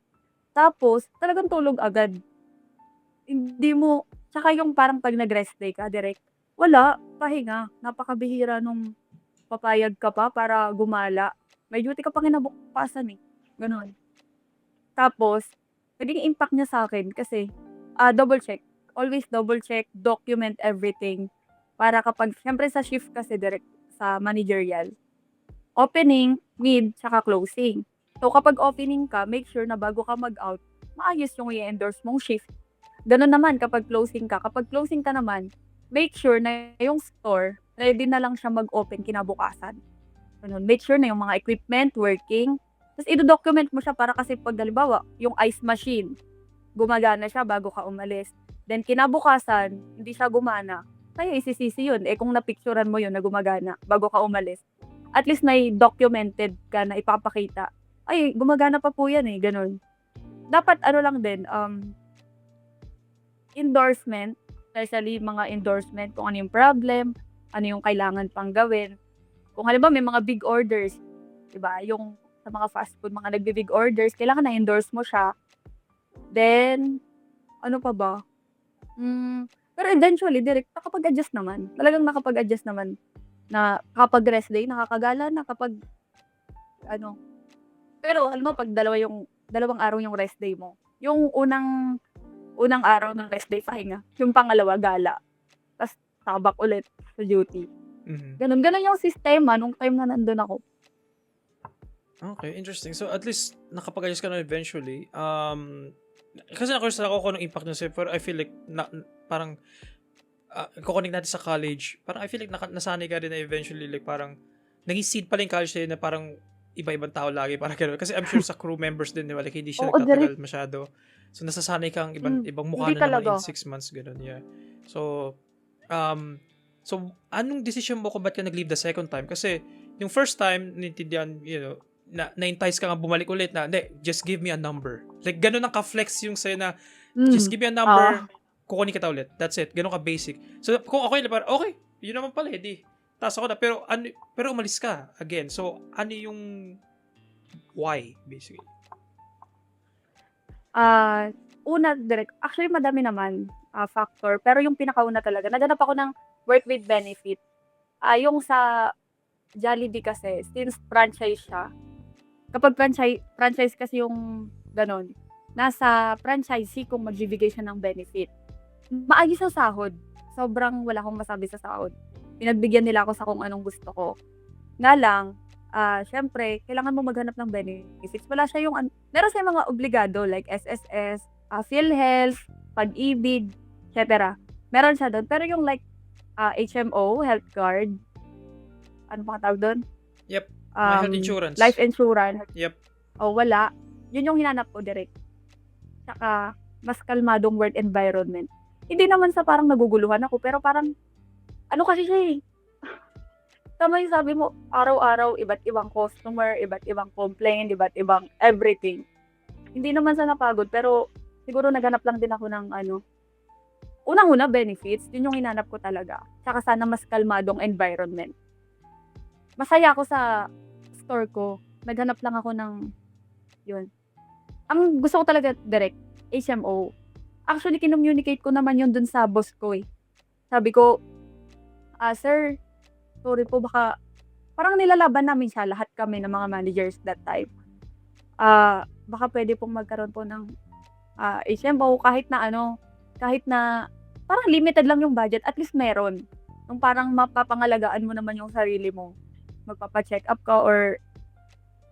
Tapos, talagang tulog agad. Hindi mo, tsaka yung parang pag nag-rest day ka, direct, wala, pahinga. Napakabihira nung papayag ka pa para gumala. May duty ka pa kinabukasan eh. Ganon. Tapos, naging impact niya sa akin kasi, double check. Always double check, document everything. Para kapag, syempre sa shift kasi direct sa managerial. Opening, mid, tsaka closing. So, kapag opening ka, make sure na bago ka mag-out, maayos yung i-endorse mong shift. Ganun naman kapag closing ka. Kapag closing ka naman, make sure na yung store, ready na lang siya mag-open kinabukasan. Ganun. Make sure na yung mga equipment working. Tapos, i-document mo siya para kasi pag halimbawa, yung ice machine, gumagana siya bago ka umalis. Then, kinabukasan, hindi siya gumana. Kaya isisisi yun. Kung napicturan mo yun na gumagana bago ka umalis, at least may documented ka na ipapakita. Ay, gumagana pa po yan ganun. Dapat lang din, endorsement, especially mga endorsement kung ano yung problem, ano yung kailangan pang gawin. Kung halimbawa may mga big orders, 'di ba? Yung sa mga fast food, mga nagbi-big orders, kailangan na endorse mo siya. Then ano pa ba? Pero eventually direct nakapag-adjust naman. Talagang nakapag-adjust naman na kapag rest day nakakagala na kapag ano. Pero alam mo pag dalawang araw yung rest day mo. Yung unang araw ng rest day pahinga, yung pangalawa gala. Tas sabak ulit sa duty. Ganun yung sistema nung time na nandun ako. Okay, interesting. So at least nakapag-adjust ka na eventually. Kasi na-curious ako kung anong impact niya sa'yo, pero I feel like parang kukonek natin sa college, parang I feel like nasanay ka rin na eventually, like parang naging seed pala yung college sa'yo na parang iba-ibang tao lagi, parang gano'n. Kasi I'm sure sa crew members din, like hindi siya Oo, nagtatagal masyado. So nasasanay kang ibang mukha hindi na naman talaga. in 6 months, gano'n, yeah. So, anong decision mo kung ba't ka nag-leave the second time? Kasi yung first time, nintindihan, na-entice ka nga bumalik ulit na, hindi, just give me a number. Like, gano'n ang ka-flex yung sa'yo na, just give me a number, kukunin kita ulit. That's it. Gano'n ka basic. So, kung ako yun, parang, okay, yun naman pala, di. Taas ako na. Pero umalis ka again. So, ano yung why, basically? Una, direct. Actually, madami naman factor. Pero yung pinakauna talaga, naganap ako ng work with benefit. Yung sa Jollibee kasi, since franchise siya, kapag franchise kasi yung ganon, nasa franchisee kung magbibigay siya ng benefit. Maayos sa sahod. Sobrang wala akong masabi sa sahod. Pinagbigyan nila ako sa kung anong gusto ko. Nga lang, syempre, kailangan mo maghanap ng benefits. Wala siya meron siya mga obligado like SSS, PhilHealth, Pag-ibig, etc. Meron siya doon. Pero yung like HMO, health card, ano pa tawag doon? Yep. My health insurance. Life insurance. Yep. Wala. Yun yung hinanap ko direct. Tsaka, mas kalmadong work environment. Hindi naman sa parang naguguluhan ako, pero parang, ano kasi siya tama yung sabi mo, araw-araw, iba't ibang customer, iba't ibang complaint, iba't ibang everything. Hindi naman sa napagod, pero siguro naghanap lang din ako ng unang-una benefits, yun yung hinanap ko talaga. Tsaka sana mas kalmadong environment. Masaya ako sa store ko. Naghanap lang ako ng yun. Ang gusto ko talaga direct, HMO. Actually, kinommunicate ko naman yun dun sa boss ko Sabi ko, sir, sorry po, baka parang nilalaban namin siya, lahat kami ng mga managers that time. Baka pwede pong magkaroon po ng HMO kahit na parang limited lang yung budget, at least meron. Nung parang mapapangalagaan mo naman yung sarili mo. Magpapa-check up ka or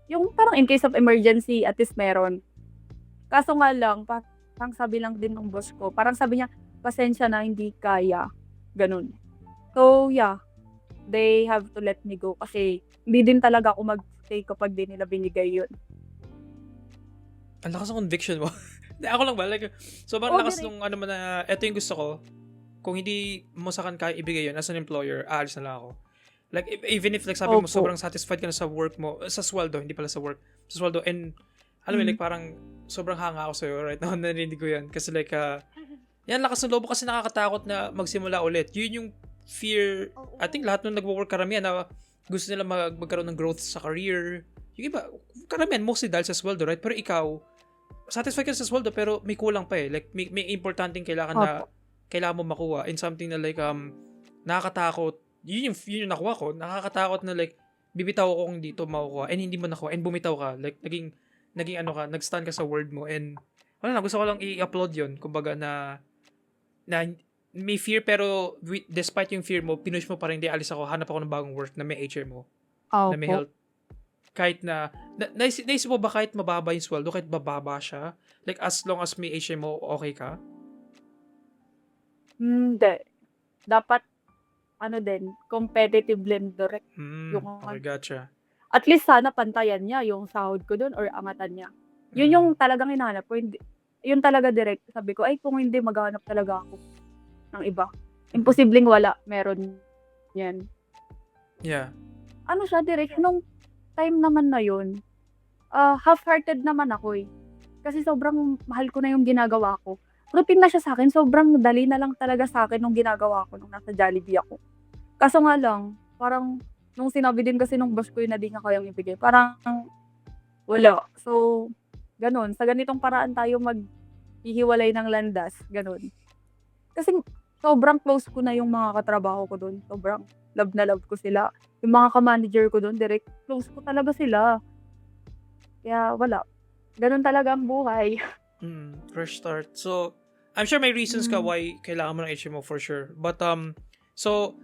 yung parang in case of emergency, at least meron. Kaso nga lang, parang sabi lang din ng boss ko, parang sabi niya, pasensya na, hindi kaya. Ganun. So, yeah. They have to let me go kasi hindi din talaga ako mag-stay kapag di nila binigay yun. Ang lakas ng conviction mo. Ako lang ba? Like, so, parang lakas direct. nung ano mo na, eto yung gusto ko, kung hindi mo sa kaya ibigay yun as an employer, aalis na lang ako. Like, even if like sabi mo, Opo. sobrang satisfied ka na sa work mo, sa sweldo, hindi pala sa work, sa sweldo, and alam mo, like, parang sobrang hanga ako sa'yo right now, narinig ko yan. Kasi like, yan, lakas ng loob kasi nakakatakot na magsimula ulit. Yun yung fear, I think lahat nung nagwo-work karamihan na gusto nila magkaroon ng growth sa career. Yung iba, karamihan, mostly dahil sa sweldo, right? Pero ikaw, satisfied ka sa sweldo, pero may kulang pa eh. Like, may importanteng kailangan mo makuha in something na like, nakakatakot. Yun yung nakuha ko. Nakakatakot na like, bibitaw ako kung dito makukuha and hindi mo nakuha and bumitaw ka. Like, naging nag-stand ka sa word mo and wala na, gusto ko lang i-upload yun. Kumbaga na may fear pero despite yung fear mo, pinush mo pa rin, di alis ako, hanap ako ng bagong work na may HMO, na may health. Kahit naisip mo ba kahit mababa yung sweldo, kahit bababa siya, like as long as may HMO, okay ka? Hindi. Dapat, competitive din direct. Okay, gotcha. At least sana pantayan niya yung sahod ko dun or angatan niya. Yun yung talagang hinahanap ko. Yun talaga direct. Sabi ko, ay kung hindi, maghahanap talaga ako ng iba. Imposibleng wala. Meron yan. Yeah. Ano siya, direct, nung time naman na yun, half-hearted naman ako eh. Kasi sobrang mahal ko na yung ginagawa ko. Routine na siya sa akin. Sobrang dali na lang talaga sa akin nung ginagawa ko nung nasa Jollibee ako. Kaso nga lang, parang nung sinabi din kasi nung boss ko yun na di nga kayang ibigay, parang wala. So, ganun. Sa ganitong paraan tayo maghihiwalay ng landas. Ganun. Kasi sobrang close ko na yung mga katrabaho ko doon. Sobrang love na love ko sila. Yung mga ka-manager ko doon, direct close ko talaga sila. Kaya wala. Ganun talaga ang buhay. Fresh start. So, I'm sure may reasons ka why kailangan mo ng HMO for sure. But, so,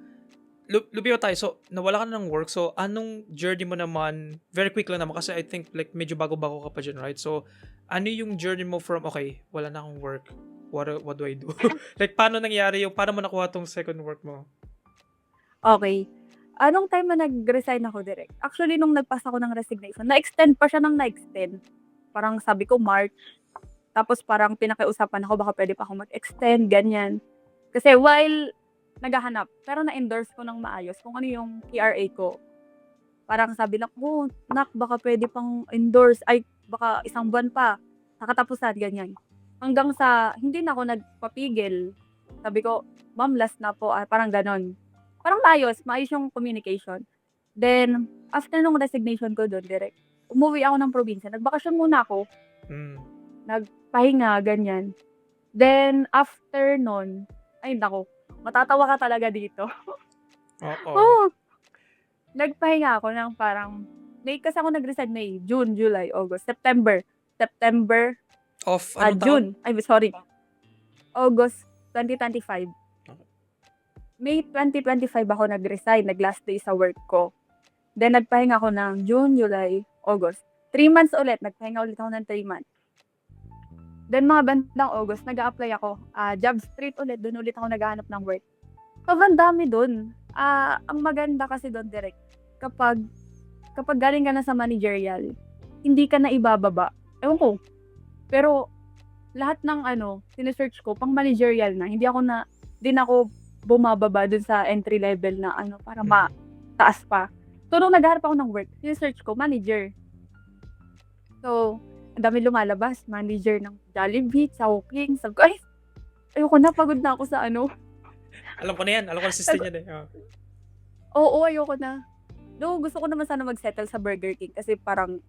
lumiwa tayo. So, nawala ka na ng work. So, anong journey mo naman? Very quick lang naman kasi I think like medyo bago-bago ka pa dyan, right? So, ano yung journey mo from, okay, wala na akong work. What do I do? Like, paano nangyari yung, paano mo nakuha tong second work mo? Okay. Anong time na nag-resign ako direct? Actually, nung nagpasa ako ng resignation, na-extend pa siya ng na-extend. Parang sabi ko, March. Tapos parang pinakiusapan ako, baka pwede pa ako mag-extend, ganyan. Kasi while naghahanap, pero na-endorse ko ng maayos kung ano yung PRA ko. Parang sabi lang, nak, baka pwede pang endorse. Ay, baka isang buwan pa. Sa katapusan, ganyan. Hanggang sa, hindi na ako nagpapigil. Sabi ko, ma'am, last na po. Parang ganon. Parang maayos yung communication. Then, after nung resignation ko doon, direct, umuwi ako ng probinsya. Nagbakasyon muna ako. Nagpahinga, ganyan. Then, after nun, ay, nako, matatawa ka talaga dito. Oo. Nagpahinga ako ng parang, kasi ako nag-resign May, June, July, August, September. Of anong June. taon? Ay, sorry. August 2025. May 2025 ako nag-resign, nag-last day sa work ko. Then, nagpahinga ako ng June, July, August. 3 months ulit, nagpahinga ulit ako ng 3 months. Then, mga bandang August, nag-a-apply ako. Job street ulit, doon ulit ako naghahanap ng work. Sobrang dami doon. Ang maganda kasi doon, direct, kapag galing ka na sa managerial, hindi ka na ibababa. Ewan ko. Pero, lahat ng sinesearch ko, pang managerial na, hindi ako bumababa dun sa entry level na para mataas pa. So, nung naghahanap ako ng work, sinesearch ko, manager. So, ang dami lumalabas, manager ng Jollibee, Chowking. Sabi ko, ay, ayoko na, pagod na ako sa Alam ko na yan. Alam ko na system yan eh. Oo, ayoko na. Though, gusto ko naman sana mag-settle sa Burger King kasi parang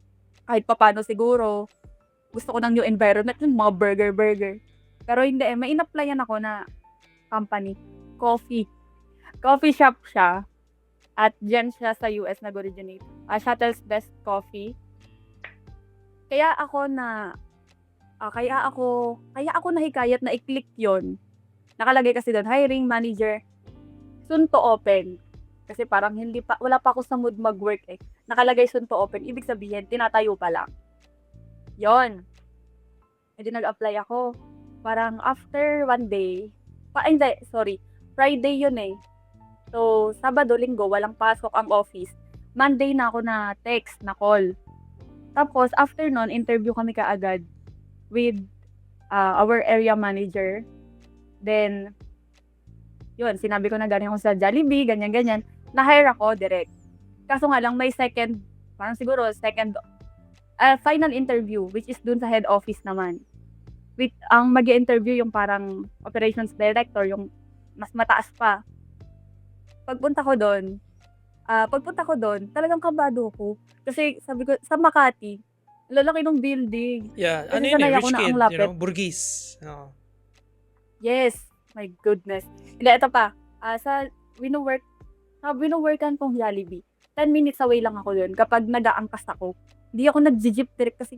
kahit papano siguro, gusto ko ng new environment, yung mga burger. Pero hindi may in-applyan ako na company. Coffee shop siya. At dyan siya sa US nag-originate. Shuttle's Best Coffee. Kaya ako nahikayat na i-click yon. Nakalagay kasi doon, hiring manager, soon to open. Kasi parang wala pa ako sa mood mag-work eh. Nakalagay soon to open. Ibig sabihin, tinatayo pa lang. Yon. Hindi nag-apply ako. Parang after one day, Friday yun eh. So, Sabado, Linggo, walang pasok ang office. Monday na ako na text, na call. Tapos, after nun, interview kami kaagad with our area manager. Then, Yun, sinabi ko na galing ako sa Jollibee, ganyan-ganyan. Na-hire ako direct. Kaso nga lang may second, parang siguro final interview, which is dun sa head office naman. Ang mag-interview yung parang operations director, yung mas mataas pa. Pagpunta ko doon, talagang kabado ako. Kasi sabi ko, sa Makati, lalaki ng building. Yeah, Kasi ano yun eh, sanay ako rich na kid, ang lapit. Burgis. Oo. Yes, my goodness. Hindi, ito pa. Winuworkan kong Jollibee. 10 minutes away lang ako doon kapag nag-aangkas ako. Hindi ako nag-jeep direct kasi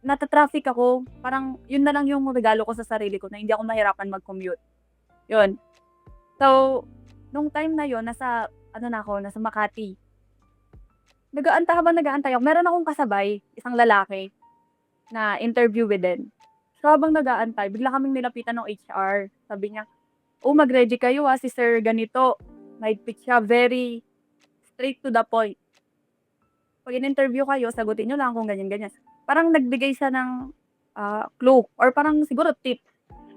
nata-traffic ako. Parang yun na lang yung regalo ko sa sarili ko na hindi ako mahirapan mag-commute. Yun. So, nung time na yun, nasa Makati. Habang nag-aantay ako, meron akong kasabay, isang lalaki, na interview din. So, habang nag-aantay, bigla kaming nilapitan ng HR. Sabi niya, mag-ready kayo si sir ganito. Mahigpit siya, very straight to the point. Pag in-interview kayo, sagutin nyo lang kung ganyan-ganyan. Parang nagbigay siya ng clue or parang siguro tip.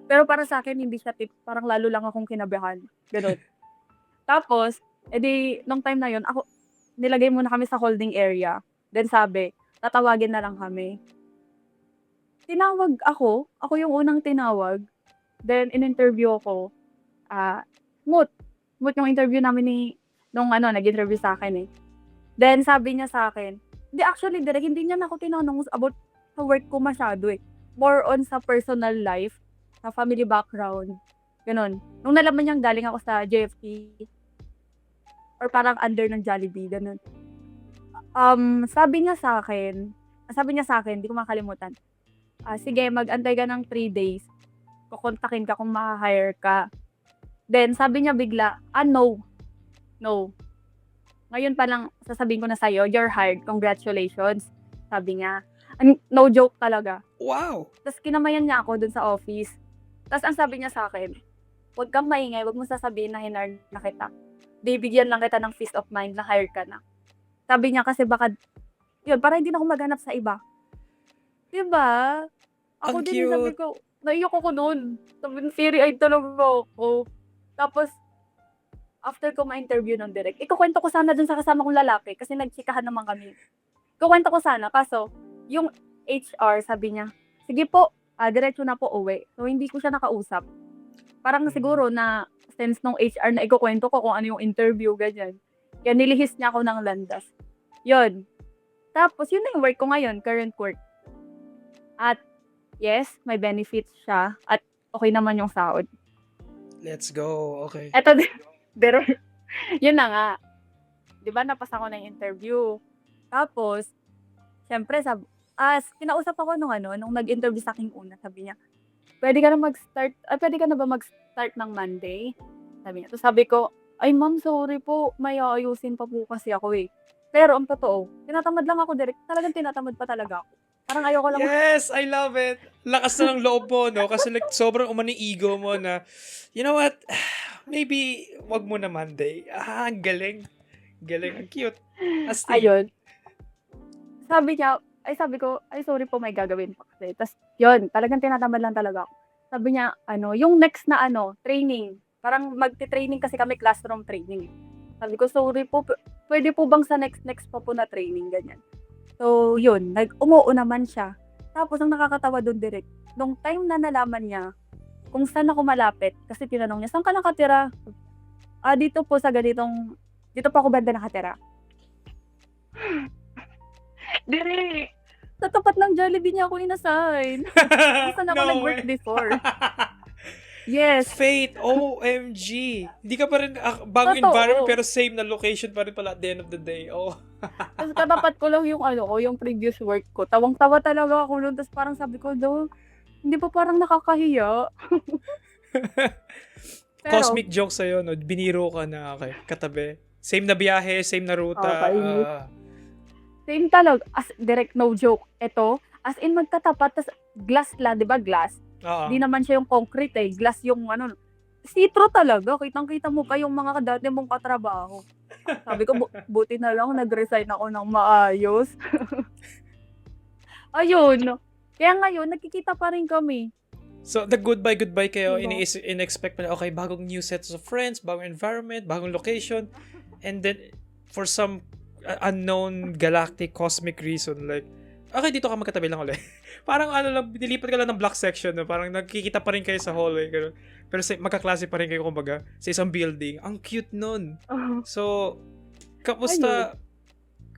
Pero para sa akin, hindi siya tip. Parang lalo lang akong kinabahan. Ganun. Tapos, nung time na yun, nilagay muna kami sa holding area. Then sabi, tatawagin na lang kami. Tinawag ako yung unang tinawag. Then, in-interview ako. Smooth yung interview namin nung nag-interview sa akin eh. Then, sabi niya sa akin, hindi niya na ako tinanong about sa work ko masyado eh. More on sa personal life, sa family background, ganun. Nung nalaman niyang galing ako sa JFK, or parang under ng Jollibee, ganun. Sabi niya sa akin, hindi ko makalimutan, sige, mag-antay ka ng 3 days, kukontakin ka kung ma-hire ka. Then, sabi niya bigla, no. Ngayon pa lang, sasabihin ko na sa'yo, you're hired, congratulations. Sabi niya. No joke talaga. Wow! Tapos kinamayan niya ako dun sa office. Tapos ang sabi niya sa akin, huwag kang maingay, huwag mo sasabihin na hinar na kita. Bibigyan lang kita ng peace of mind na hire ka na. Sabi niya kasi baka, yun, para hindi na ako maghanap sa iba. Diba? Ako Ang din, sabi cute. ko, naiyak ako nun. Sabi, teary-eyed talaga ako. Tapos, after ko ma-interview ng direct, ikukwento ko sana dun sa kasama kong lalaki kasi nagchikahan naman kami. Ikukwento ko sana, kaso, yung HR, sabi niya, sige po, diretso na po uwi. So, hindi ko siya nakausap. Parang siguro na sense nung HR na ikukwento ko kung ano yung interview, ganyan. Kaya nilihis niya ako ng landas. Yun. Tapos, yun na yung work ko ngayon, current work. At, yes, may benefits siya. At, okay naman yung sahod. Let's go. Okay. Eto, pero, yun na nga. Di ba, napasa ko na yung interview. Tapos, syempre, kinausap ako nung nag-interview sa aking una. Sabi niya, pwede ka na ba mag-start ng Monday? Sabi niya. So, sabi ko, ay ma'am, sorry po, may aayusin pa po kasi ako eh. Pero, ang totoo, tinatamad lang ako direct. Talagang tinatamad pa talaga ako. Parang ayoko lang. Yes, I love it. Lakas na ng loob mo, no? Kasi like, sobrang umani ego mo na, you know what, maybe, wag mo na Monday. Ang galing. Galing, ang cute. Asti. Ayun. Sabi ko, sorry po, may gagawin pa kasi. Tapos, yun, talagang tinatamad lang talaga ako. Sabi niya, yung next na training. Parang magti-training kasi kami, classroom training. Sabi ko, sorry po, pwede po bang sa next pa po na training, ganyan. So, yun, umuo naman siya. Tapos, ang nakakatawa doon direct, nung time na nalaman niya kung saan ako malapit, kasi tinanong niya, saan ka nakatira? Dito po dito po ako banda nakatira. Direct! Sa tapat ng Jollibee niya ako inassign. Saan ako nag-work before. Yes. Fate, OMG. Hindi ka pa rin, bagong Totoo. environment, pero same na location pa rin pala at the end of the day. Oh. Tapos katapat ko lang yung previous work ko. Tawang-tawa talaga ako noon. Tapos parang sabi ko, hindi pa parang nakakahiya. Pero, Cosmic joke sa'yo, no? Biniro ka na katabi. Same na biyahe, same na ruta. Same talaga. As direct, no joke. Ito, as in magkatapat, tas glass lang, di ba glass? Di naman siya yung concrete glass yung see-through talaga. Kitang-kita mo pa yung mga dati mong katrabaho. Sabi ko, buti na lang, nag-resign ako ng maayos. Ayun. Kaya ngayon, nagkikita pa rin kami. So, goodbye kayo, Diba? in-expect mo na, okay, bagong new sets of friends, bagong environment, bagong location, and then, for some unknown galactic cosmic reason, like, okay, dito ka magkatabi lang ulit. Parang ano lang, dilipat ka lang ng block section, no? Parang nagkikita pa rin kayo sa hallway, ganun. Pero magkaklase pa rin kayo, kumbaga, sa isang building. Ang cute nun. So, kamusta?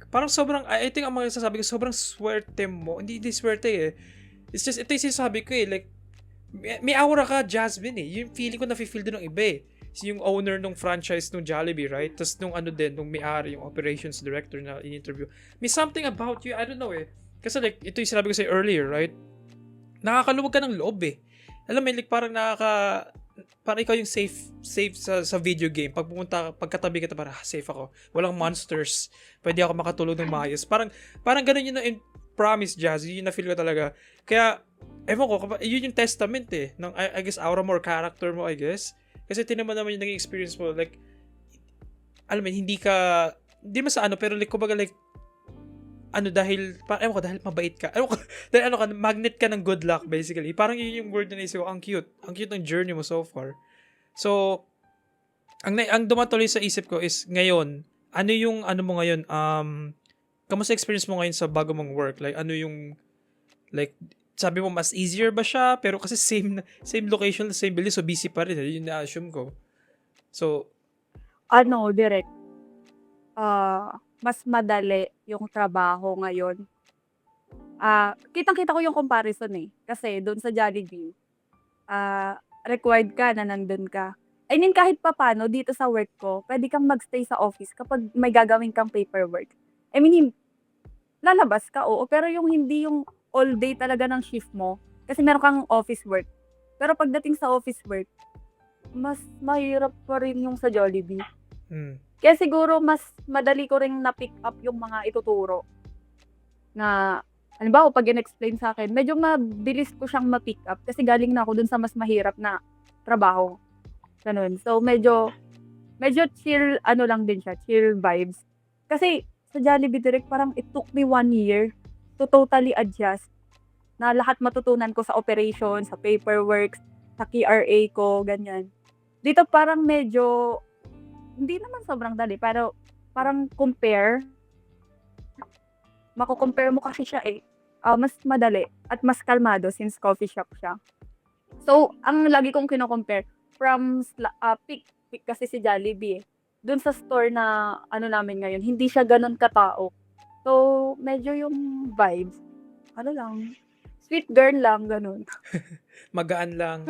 Parang sobrang, I think ang mga sasabi ko, sobrang swerte mo. Hindi swerte eh. It's just, ito yung sinasabi ko eh, like, may aura ka, Jasmine eh. Yung feeling ko nafe-feel din ng iba eh. Yung owner ng franchise ng Jollibee, right? Tapos nung ano din, nung may-ari, yung operations director na in-interview. May something about you, I don't know eh. Kasi like, ito yung sinabi ko sa'yo earlier, right? Nakakaluwag ka ng loob eh. Alam mo, like parang parang ikaw yung safe sa video game. Pag pagkatabi kita, parang safe ako. Walang monsters. Pwede ako makatulog ng maayos. Parang ganun yun yung promise, Jazz. Yun yung na-feel ko talaga. Kaya, ewan ko, yun yung testament eh. Ng, I guess, aura mo or character mo, I guess. Kasi tinaman naman yung naging experience mo. Like, alam mo, hindi man sa ano, pero like, kumbaga like, dahil mabait ka. Dahil magnet ka ng good luck, basically. Parang yun yung word na naisip ko, ang cute. Ang cute ng journey mo so far. So, ang dumatuloy sa isip ko is, ngayon, ano yung, mo ngayon, kamusta experience mo ngayon sa bago mong work? Like, ano yung, like, sabi mo, mas easier ba siya? Pero kasi same location, same building, so busy pa rin. Yun na-assume ko. So, Direct. Mas madali yung trabaho ngayon. Kitang-kita ko yung comparison eh. Kasi doon sa Jollibee, required ka na nandun ka. I mean, kahit papano, dito sa work ko, pwede kang magstay sa office kapag may gagawin kang paperwork. I mean, lalabas ka, oo. Pero yung hindi yung all day talaga ng shift mo, kasi meron kang office work. Pero pagdating sa office work, mas mahirap pa rin yung sa Jollibee. Kaya siguro mas madali ko ring na-pick up yung mga ituturo. Na, halimbawa, pag in-explain sa akin, medyo mabilis ko siyang ma-pick up kasi galing na ako dun sa mas mahirap na trabaho. Ganun. So, medyo chill, lang din siya, chill vibes. Kasi, sa Jollibee Direct, parang it took me 1 year to totally adjust na lahat matutunan ko sa operation, sa paperwork, sa KRA ko, ganyan. Dito parang medyo, hindi naman sobrang dali, pero parang mako-compare mo kasi siya eh. Mas madali at mas kalmado since coffee shop siya. So, ang lagi kong kino-compare from peak kasi si Jollibee eh. Dun sa store na namin ngayon, hindi siya ganun katao. So, medyo yung vibes, sweet girl lang, ganun. magaan lang,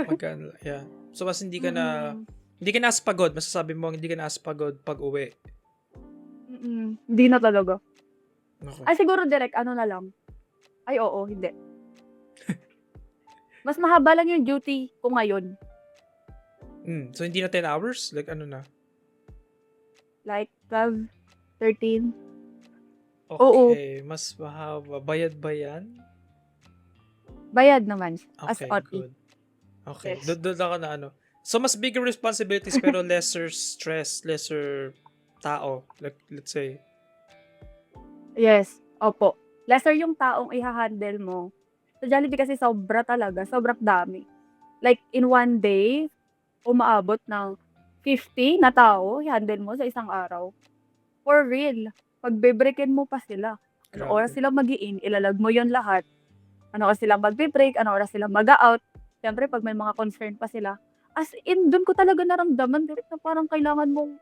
yeah. So, mas hindi ka na aspagod. Masasabi mo, hindi ka na aspagod pag uwi. Hindi na talaga. Okay. Ay, siguro direct, na lang. Ay, oo, hindi. Mas mahaba lang yung duty ko ngayon. So, hindi na 10 hours? Like, ano na? Like, 12, 13. Okay, Oo. mas mahaba. Bayad ba yan? Bayad naman. As Okay, OT. good. Okay, Yes. doon ako na ano. So, mas bigger responsibilities pero lesser stress, lesser tao. Like, let's say. Yes, opo. Lesser yung taong i-handle mo. Sa Jollibee kasi sobra talaga, sobrang dami. Like, in one day, umaabot ng 50 na tao, i-handle mo sa isang araw. For real. Pagbe-breakin mo pa sila. Ano Grabe. oras sila mag-i-in, ilalag mo yon lahat. Ano oras sila magbe-break, ano oras sila mag-out. Siyempre, pag may mga concern pa sila. As in, dun ko talaga naramdaman direct na parang kailangan mong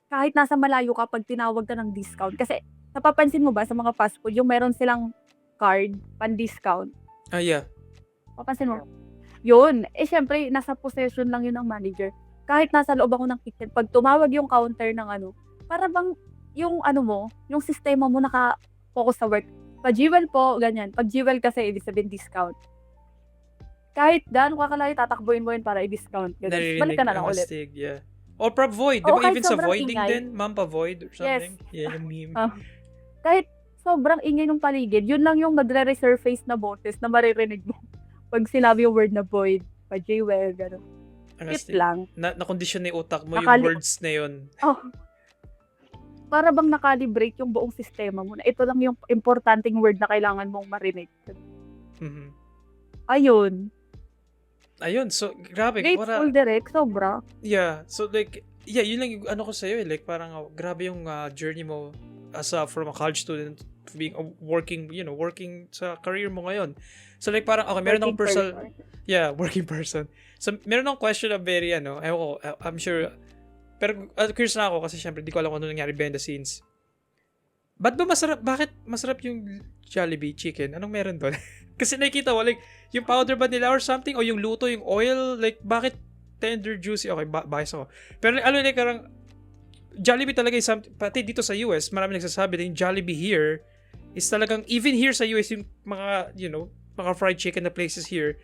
kahit nasa malayo ka pag tinawag ka ng discount. Kasi, napapansin mo ba sa mga fast food, yung meron silang card, pan-discount. Yeah. Papansin mo? Yun. Siyempre, nasa possession lang yun ng manager. Kahit nasa loob ako ng kitchen, pag tumawag yung counter ng para bang yung yung sistema mo naka-focus sa work. Pag Jewel po, ganyan. Pag Jewel kasi, ibig sabihin discount. Kahit gaano kakalayo, tatakbuhin mo yun para i-discount. Ganun. Balik ka na lang ulit. Astig, yeah. Or pa-void. Di Oo, ba kahit even sa sobrang voiding ingay. din? Ma'am, pa-void or something? Yeah, yung meme. Kahit sobrang ingay ng paligid, yun lang yung magre-resurface na boses na maririnig mo. Pag sinabi yung word na void, pa Jewel, gano'n. Ang Cute astig. lang. Na-condition na yung utak mo, yung Nakali- words na yun. Para bang nakalibrate yung buong sistema mo na ito lang yung importanteng word na kailangan mong marinig. Mhm. Ayun. Ayun, so grabe, Grateful direct, sobra. yeah. So like, yeah, yun lang yung ano ko sa'yo eh. Like parang grabe yung journey mo as from a college student to being working, working sa career mo ngayon. So like parang, okay, meron Working akong personal, person. yeah, working person. So meron akong question na very, ewan ko, I'm sure, pero curious na ako kasi syempre di ko alam kung ano nangyari behind the scenes. Bakit masarap yung Jollibee chicken? Anong meron doon? Kasi nakikita ko, like, yung powder ba nila or something? O yung luto, yung oil? Like, bakit tender, juicy? Okay, bias ako. Pero, like, karang, Jollibee talaga is something, pati dito sa US, marami nagsasabi na yung Jollibee here is talagang, even here sa US, yung mga, mga fried chicken na places here,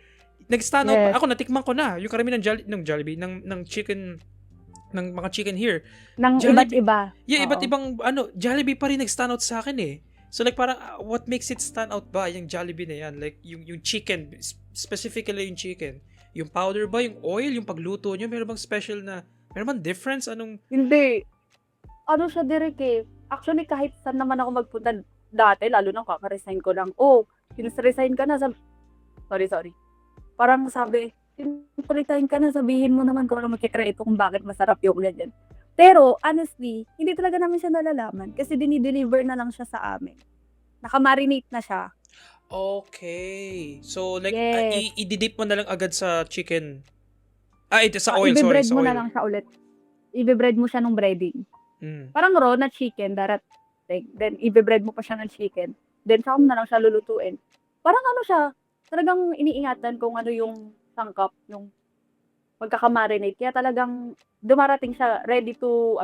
nag-stand out. Yes. Ako, natikman ko na. Yung karamihan ng Jollibee, ng chicken, ng mga chicken here. Ng iba't Jollibee. iba. Yeah, Oo. iba't ibang, Jollibee pa rin nag-stand out sa akin eh. So like parang, what makes it stand out ba? Yung Jollibee na yan. Like, yung chicken, specifically yung chicken. Yung powder ba? Yung oil? Yung pagluto nyo? Meron bang special na, meron bang difference? Anong, Hindi. Ano siya direct eh. Actually, kahit saan naman ako magpunta dati, lalo na kaka-resign ko lang. Oh, resign ka na. Sorry. Parang sabi, resign ka na, sabihin mo naman kung ano magkikreate kung bakit masarap yung ganyan. Pero, honestly, hindi talaga namin siya nalalaman kasi dinideliver na lang siya sa amin. Nakamarinate na siya. okay. So like, Yes. i-dip mo na lang agad sa chicken. Ito sa oil, sorry, Ibe-bread sa mo oil. na lang siya ulit. Ibe-bread mo siya nung breading. Parang raw na chicken, darating. Then, ibe-bread mo pa siya ng chicken. Then, saka mo na lang siya lulutuin. Parang ano siya, talagang iniingatan kung ano yung sangkap, yung pagkakamarinate. Kaya talagang dumarating siya, ready to,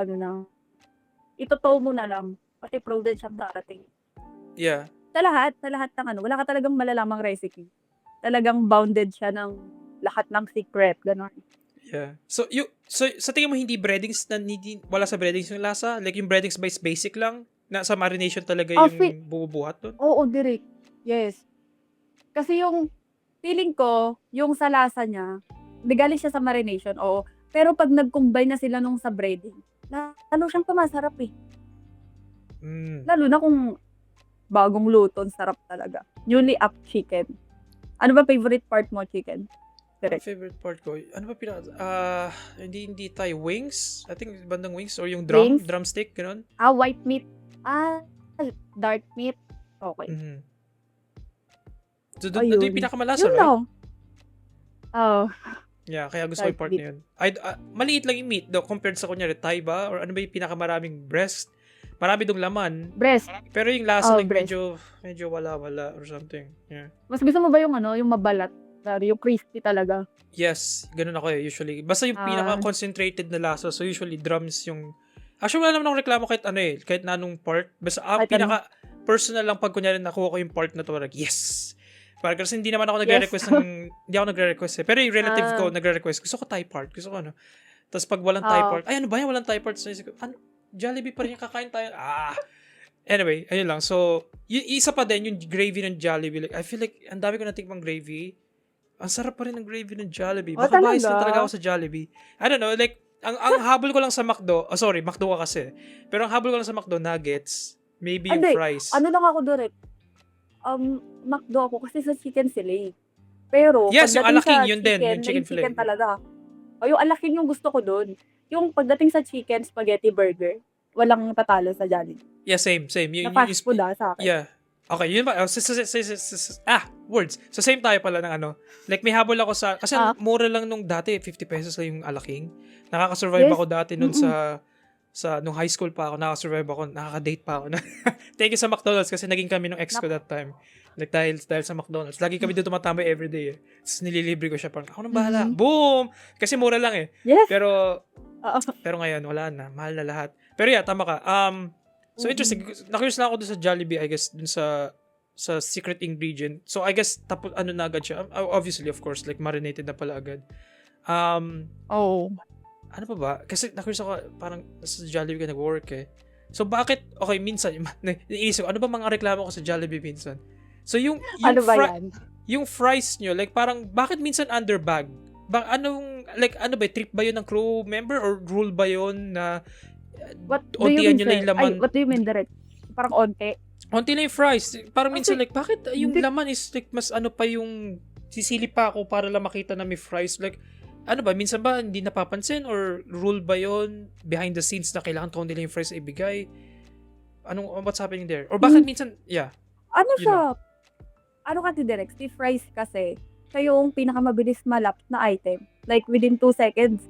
itotow mo na lang. Kasi frozen siya darating. Yeah. Sa lahat ng wala ka talagang malalamang recipe. Talagang bounded siya ng lahat ng secret, gano'n. Yeah. So sa tingin mo hindi breadings na wala sa breadings yung lasa? Like yung breadings ba is basic lang? Na sa marination talaga yung bumubuhat doon? Oo, direct. Yes. Kasi yung feeling ko, yung sa lasa niya, di galing siya sa marination, oo. Pero pag nag-combine na sila nung sa breading, lalo siyang pumasarap eh. Lalo na kung bagong luto, sarap talaga. Newly up chicken. Ano ba favorite part mo, chicken? Direct. Favorite part ko, ano ba hindi tayo wings? I think bandang wings or yung Wings? drumstick, gano'n? White meat. Dark meat. Okay. So, doon yung pinakamalasa, Yun right? lang. Oh, Yeah, kaya gusto ko yung Dark part na yun. Maliit lang yung meat, though, compared sa kunyari, Thai ba? Or ano ba yung pinakamaraming breast? Marami dong laman. breast. Pero yung lasa, like, breast. medyo wala or something. Yeah. Mas gusto mo ba yung yung mabalat? Yung crispy talaga? Yes, ganun ako eh, usually. Basta yung pinaka-concentrated na lasa, so usually drums yung... Actually, wala naman akong reklamo kahit na anong part. Basta pinaka-personal lang pag kunyari nakuha ko yung part na to, like, yes! Parang kasi hindi naman ako nagre-request hindi ako nagre-request eh. Pero yung relative ko nagre-request, gusto ko Thai part, gusto ko ano. Tapos pag walang Thai part, ay ano ba yan, walang Thai part. So, ano, Jollibee pa rin yung kakain tayo. Anyway, ayun lang. So, isa pa din yung gravy ng Jollibee. Like, I feel like, ang dami ko natikmang gravy. Ang sarap pa rin ng gravy ng Jollibee. Baka bias na talaga ako sa Jollibee. I don't know, like, ang habol ko lang sa McDo, McDo ka kasi. Pero ang habol ko lang sa McDo, nuggets, maybe yung fries. Ano lang ako direct? McDo ako kasi sa chicken sila eh. Pero, yes, yung pagdating alaking, sa yun din, yung chicken fillet. chicken talaga. O, yung alaking yung gusto ko dun. Yung pagdating sa chicken spaghetti burger, walang tatalo sa Jollibee. Yeah, same. Na fast food sa akin. Yeah. Okay, yun ba? Words. So, same tayo pala ng ano. Like, may habol ako sa... Kasi mura lang nung dati, 50 pesos lang yung alaking. Nakaka-survive ako dati nun nung high school pa ako, nakaka-survive ako, nakaka-date pa ako. Thank you sa McDonald's kasi naging kami nung ex ko that time. Like, dahil sa McDonald's. Lagi kami doon tumatambay everyday eh. Tapos nililibre ko siya. Parang, ako nang bahala. Boom! Kasi mura lang eh. Yes. Pero ngayon, wala na. Mahal na lahat. Pero yeah, tama ka. So interesting. Na-curious na ako dun sa Jollibee, I guess, dun sa secret ingredient. So I guess, tapos ano na agad siya. Obviously, of course, like marinated na pala agad. Ano pa ba? Kasi na-curious ako, parang sa Jollibee ka nag-work eh. So bakit, okay, minsan, naiisip ko, ano ba mga reklamo ko sa Jollibee minsan? So yung ano ba yan? Yung fries nyo, like parang, bakit minsan underbag? Ano ba, trip ba yun ng crew member or rule ba yun na what do you mean, sir? What do you mean, direct? Parang onti? Onti lang yung fries. Parang minsan, like, bakit yung laman is, like, mas ano pa yung sisilip pa ako para lang makita na may fries. Like, ano ba, minsan ba hindi napapansin or rule ba yon behind the scenes na kailangan ko nila yung fries na ibigay? What's happening there? Or bakit minsan, Ano you siya, know. ano kasi direct, si fries kasi, siya yung pinakamabilis malapse na item. Like, within 2 seconds,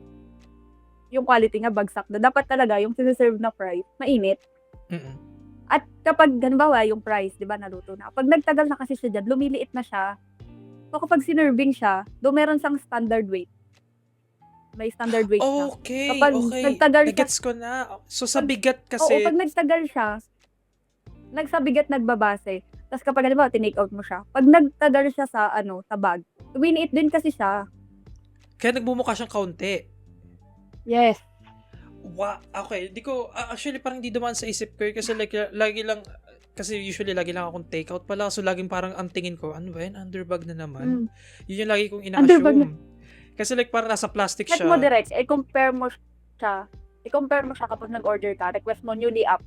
yung quality nga bagsak na. Dapat talaga, yung siniserve na fries, mainit. Mm-mm. At kapag, halimbawa, yung fries, di ba, naluto na. Pag nagtagal na kasi siya dyan, lumiliit na siya. So, kapag sinerving siya, do meron siyang standard weight. May standard weight siya. Okay, Kapag okay. nagtagal siya, Nagets ko na. So, sa pag, bigat oo, kasi, pag nagtagal siya, nagsabigat nagbabase. Tapos kapag halimbawa, tinake out mo siya. Pag nagtagal siya sa, sa bag, lumiliit din kasi siya. kaya nagmumukha siyang kaunti. Yes. Okay. Di ko, actually, parang di dumaan sa isip ko. Kasi like, lagi lang, kasi usually lagi lang akong take out pala. So, laging parang ang tingin ko, ano ba yun? Underbag na naman. Yun yung lagi kong Underbag na. ina-assume. Kasi like, parang nasa plastic Check siya. mo direct. I-compare mo siya kapag nag-order ka. Request mo newly up.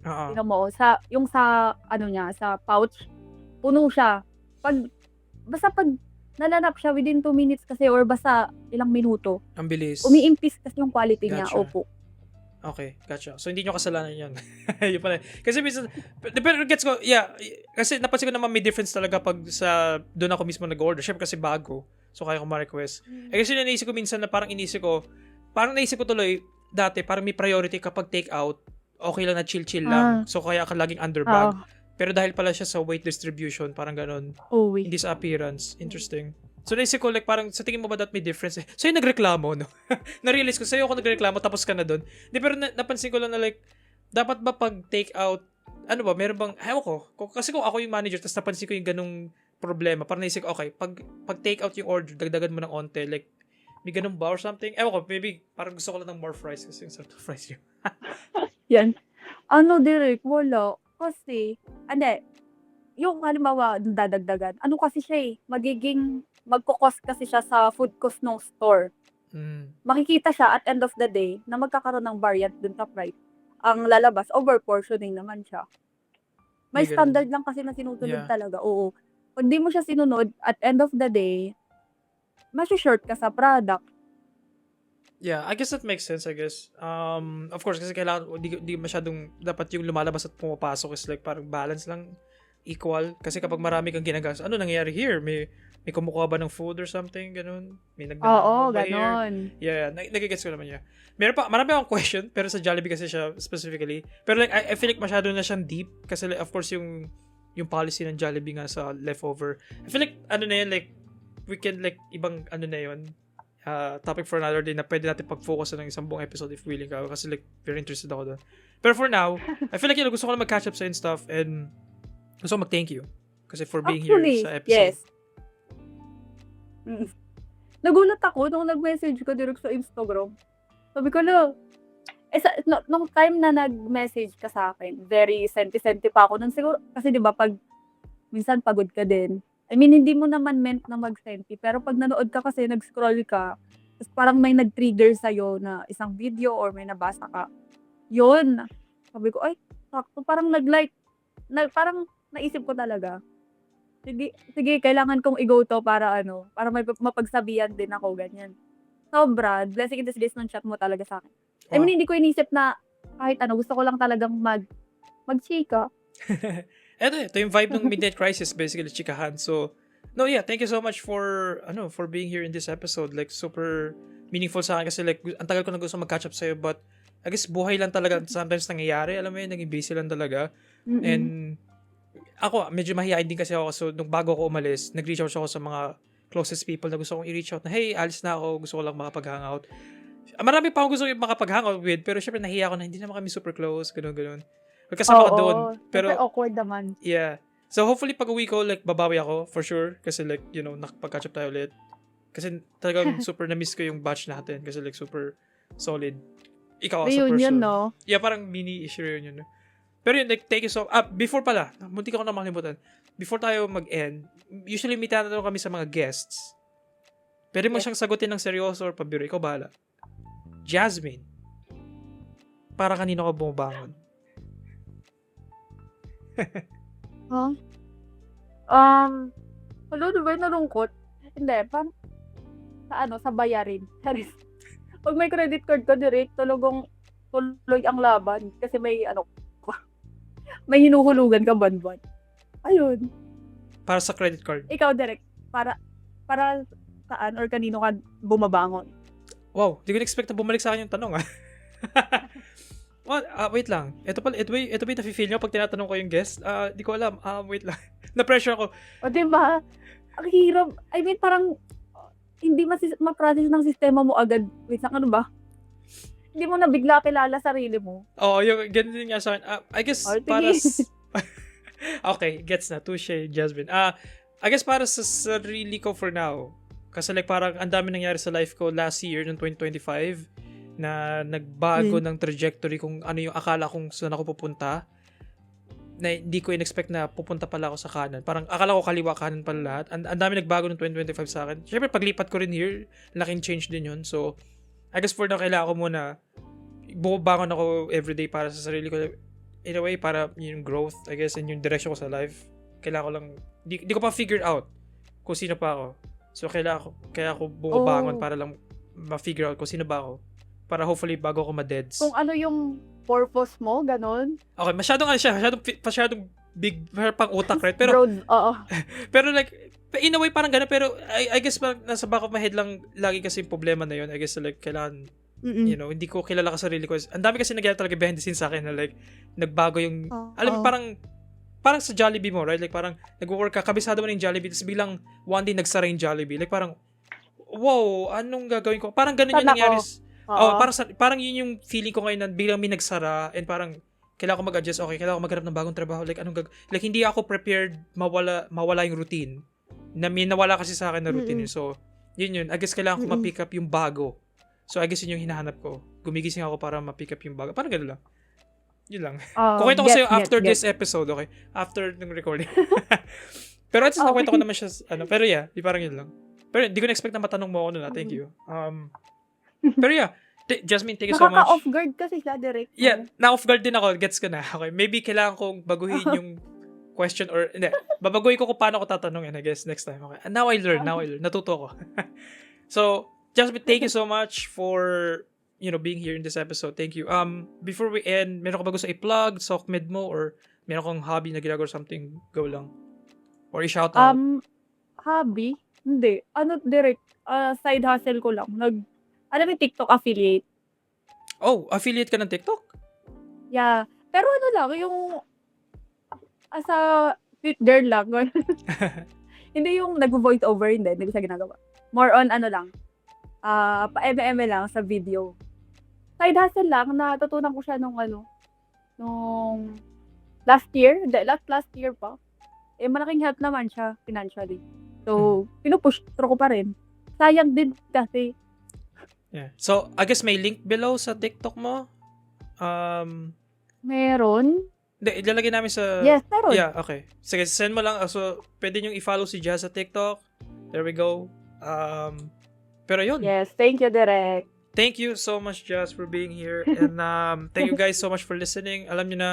Tingnan mo, sa niya, sa pouch, puno siya. Basta pag nalanap siya within 2 minutes kasi or basta ilang minuto, Ang bilis. umiimpis kasi yung quality niya. Gotcha. Opo. Okay, gotcha. So, hindi nyo kasalanan yun. Yun pala. Kasi minsan, pero gets ko, kasi napansin ko naman may difference talaga pag doon ako mismo nag-order. Siyempre kasi bago. So, kaya ko ma-request. Kasi naisip ko minsan na parang naisip ko tuloy, dati, parang may priority kapag take out, okay lang na chill-chill lang. So, kaya ka laging underbag. Pero dahil pala siya sa weight distribution, parang ganun. Hindi sa appearance. Interesting. So, naisip ko, like, parang, sa tingin mo ba that may difference? So, yung nagreklamo, no? Na-realize ko, sa'yo ako nagreklamo, tapos ka na dun. Pero napansin ko lang na, like, dapat ba pag take out, meron bang, ewan ko, kasi kung ako yung manager, tapos napansin ko yung ganung problema, parang naisip ko, okay, pag take out yung order, dagdagan mo ng onte, like, may ganun ba or something? Ewan ko, maybe, parang gusto ko lang ng more fries kasi yung sarap ng fries yun. Yan. Direk, wala. Kasi, yung halimbawa, dadagdagan, kasi siya magkukos kasi siya sa food cost ng store. Makikita siya at end of the day na magkakaroon ng variant dun sa price. Ang lalabas, over-portioning naman siya. May standard lang kasi na sinusunod talaga. Oo. Pag di mo siya sinunod, at end of the day, short ka sa product. Yeah, I guess that makes sense, I guess. Of course, kasi kailangan, di masyadong, dapat yung lumalabas at pumapasok is like parang balance lang, equal. Kasi kapag marami kang ginagas, ano nangyayari here? May kumukuha ba ng food or something? Ganun? May Oo, ba ganon. here? Yeah, nagigets ko naman niya. Marami akong question, pero sa Jollibee kasi siya specifically. Pero like, I feel like masyado na siyang deep. Kasi like, of course, yung policy ng Jollibee nga sa leftover. I feel like, like, we can like, ibang na yun, topic for another day na pwede natin pag-focus ng isang buong episode if willing ka. Kasi like, very interested ako doon. Pero for now, I feel like gusto ko na mag-catch up sa and stuff and gusto ko mag-thank you. Kasi for being here sa episode. Yes. Nagulat ako nung nag-message ko direct sa Instagram. Sabi ko nung time na nag-message ka sa akin, very senti-senti pa ako nun siguro. Kasi di ba pag minsan pagod ka din. I mean, hindi mo naman meant na mag-senti. Pero pag nanood ka kasi, nag-scroll ka, tapos parang may nag-trigger sa'yo na isang video or may nabasa ka. Yun. Sabi ko, ay, sakto. Parang nag-like. Parang naisip ko talaga. Sige, kailangan kong i-go to para para may mapagsabihan din ako, ganyan. Sobra. Blessing in disguise ng chat mo talaga sa akin. I mean, hindi ko inisip na kahit gusto ko lang talagang mag-chika. Ito yung vibe ng Midnight Crisis, basically, chikahan. So, thank you so much for being here in this episode. Like, super meaningful sa akin kasi like, ang tagal ko na gusto mag-catch up sa'yo, but I guess buhay lang talaga sometimes nangyayari. Alam mo yun, naging busy lang talaga. And ako, medyo mahihain din kasi ako. So, nung bago ako umalis, nag-reach out ako sa mga closest people na gusto kong i-reach out na, hey, alis na ako, gusto ko lang makapag-hangout. Marami pa akong gusto makapag-hangout with, pero syempre nahiya ako na hindi naman kami super close, ganun. Magkasama ka doon. Pero awkward naman. Yeah. So, hopefully, pag uwi ko, like, babawi ako, for sure. Kasi, like, nakapag-catch up tayo ulit. Kasi, talagang super na-miss ko yung batch natin. Kasi, like, super solid. Ikaw as a person. Reunion, no? Yeah, parang mini-issue reunion, no? Pero yun, like, thank you so... before pala, munti ko na makalimutan. Before tayo mag-end, usually may tinatanong kami sa mga guests. Pwede mo siyang sagutin ng seryoso or pabiro. Ikaw bahala. Jasmine, para kanino ka bumabangon? Huh? Hello, diba yung nalungkot? Hindi, sa bayarin. Charis. Pag may credit card ko, direct, tuloy ang laban. Kasi may hinuhulugan ka buwan-buwan. Ayun. Para sa credit card. Ikaw, direct, para saan or kanino ka bumabangon? Wow, di ko na-expect na bumalik sa akin yung tanong, ah. Well, wait lang. Ito ba yung nafe-feel nyo pag tinatanong ko yung guest? Di ko alam. Wait lang. Na-pressure ako. O, diba? Ang hirap. I mean, parang hindi ma-process ng sistema mo agad. Wait lang, ano ba? Hindi mo na bigla kilala sarili mo. Oo, yung ganun din nga sa akin. I guess, para okay, gets na. Touche, Jasmine. I guess para sa sarili ko for now. Kasi like parang ang dami nangyari sa life ko last year, noong 2025, na nagbago ng trajectory kung ano yung akala kong saan ako pupunta. Na hindi ko in-expect na pupunta pala ako sa kanan. Parang akala ko kaliwa kanan pala lahat. Ang dami nagbago ng 2025 sa akin. Siyempre, paglipat ko rin here, laking change din yun. So, I guess for now, kailangan ko muna bumabangon ako everyday para sa sarili ko. In a way, para yung growth, I guess, and yung direction ko sa life. Kailangan ko lang, di ko pa figure out kung sino pa ako. So, kaya ako bumabangon para lang ma-figure out kung sino ba ako. Para hopefully bago ako ma-deads. Kung ano yung purpose mo, ganun. Okay, masyadong big, pang utak, right? Pero, Broad, oo. pero like, in a way parang gano'n, pero I guess parang nasa back of my head lang lagi kasi yung problema na yun. I guess like, kailangan, you know, hindi ko kilala ka sarili ko. Ang dami kasi nagyari talaga behind the scenes sa akin na like, nagbago yung, alam mo, parang sa Jollibee mo, right? Like parang, nag-work ka, kabisado mo na yung Jollibee, tapos biglang one day nagsara yung Jollibee. Like parang, wow, anong gagawin ko? Parang gano'n yung nangyari. Parang yun yung feeling ko ngayon na biglang may nagsara and parang kailangan ko mag-adjust. Okay, kailangan ko maghanap ng bagong trabaho. Like like hindi ako prepared mawala yung routine. May nawala kasi sa akin na routine. So, yun. I guess kailangan ko ma-pick up yung bago. So, I guess yun yung hinahanap ko. Gumigising ako para ma-pick up yung bago. Parang gano'n lang. Yun lang. Kukwento ko sa'yo after this episode, okay? After ng recording. Pero at least nakwento ko naman siya, pero yeah, parang yun lang. Pero hindi ko na-expect na matanong mo ako nun, thank you. Pero yeah, Jasmine, thank you so much. Nakaka-off guard kasi siya, direct. Yeah, na-off guard din ako. Gets ko na. Okay, maybe kailangan kong baguhin yung question or, hindi, babaguhin ko kung paano ko tatanungin, I guess, next time. Okay. And now I learn. Natuto ako. So, Jasmine, thank you so much for, being here in this episode. Thank you. Before we end, meron ka ba gusto i-plug, SOCMED mo, or meron kang hobby na ginagawa or something? Go lang. Or i-shout out. Hobby? Hindi. Direct, side hustle ko lang. Alam mo, TikTok affiliate. Oh, affiliate ka ng TikTok? Yeah. Pero lang, yung as a cute girl lang. Hindi yung nag-voice over, hindi ko siya ginagawa. More on lang, pa-MML lang sa video. Side hustle lang, natutunan ko siya nung last year, last year pa. Malaking help naman siya financially. So, pinupush through ko pa rin. Sayang din kasi. Yeah. So, I guess may link below sa TikTok mo? Meron? Hindi, ilalagay namin sa... Yes, meron. Yeah, okay. Sige, send mo lang. So, pwede nyo i-follow si Jazz sa TikTok. There we go. Pero yun. Yes, thank you, Direk. Thank you so much, Jazz, for being here. And thank you guys so much for listening. Alam nyo na,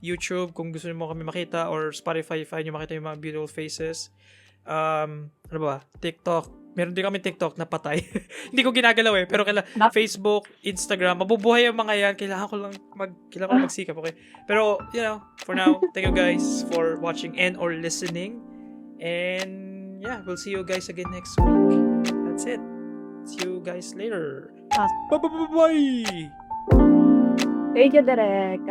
YouTube, kung gusto nyo mo kami makita, or Spotify, if nyo makita yung mga beautiful faces. Ano ba? TikTok. Meron din kami TikTok na patay. Hindi ko ginagalaw pero Facebook, Instagram, mabubuhay yung mga yan. Kailangan ko lang magsikap, okay? Pero, for now, thank you guys for watching and or listening. And, yeah, we'll see you guys again next week. That's it. See you guys later. Bye-bye! Thank you, Direk.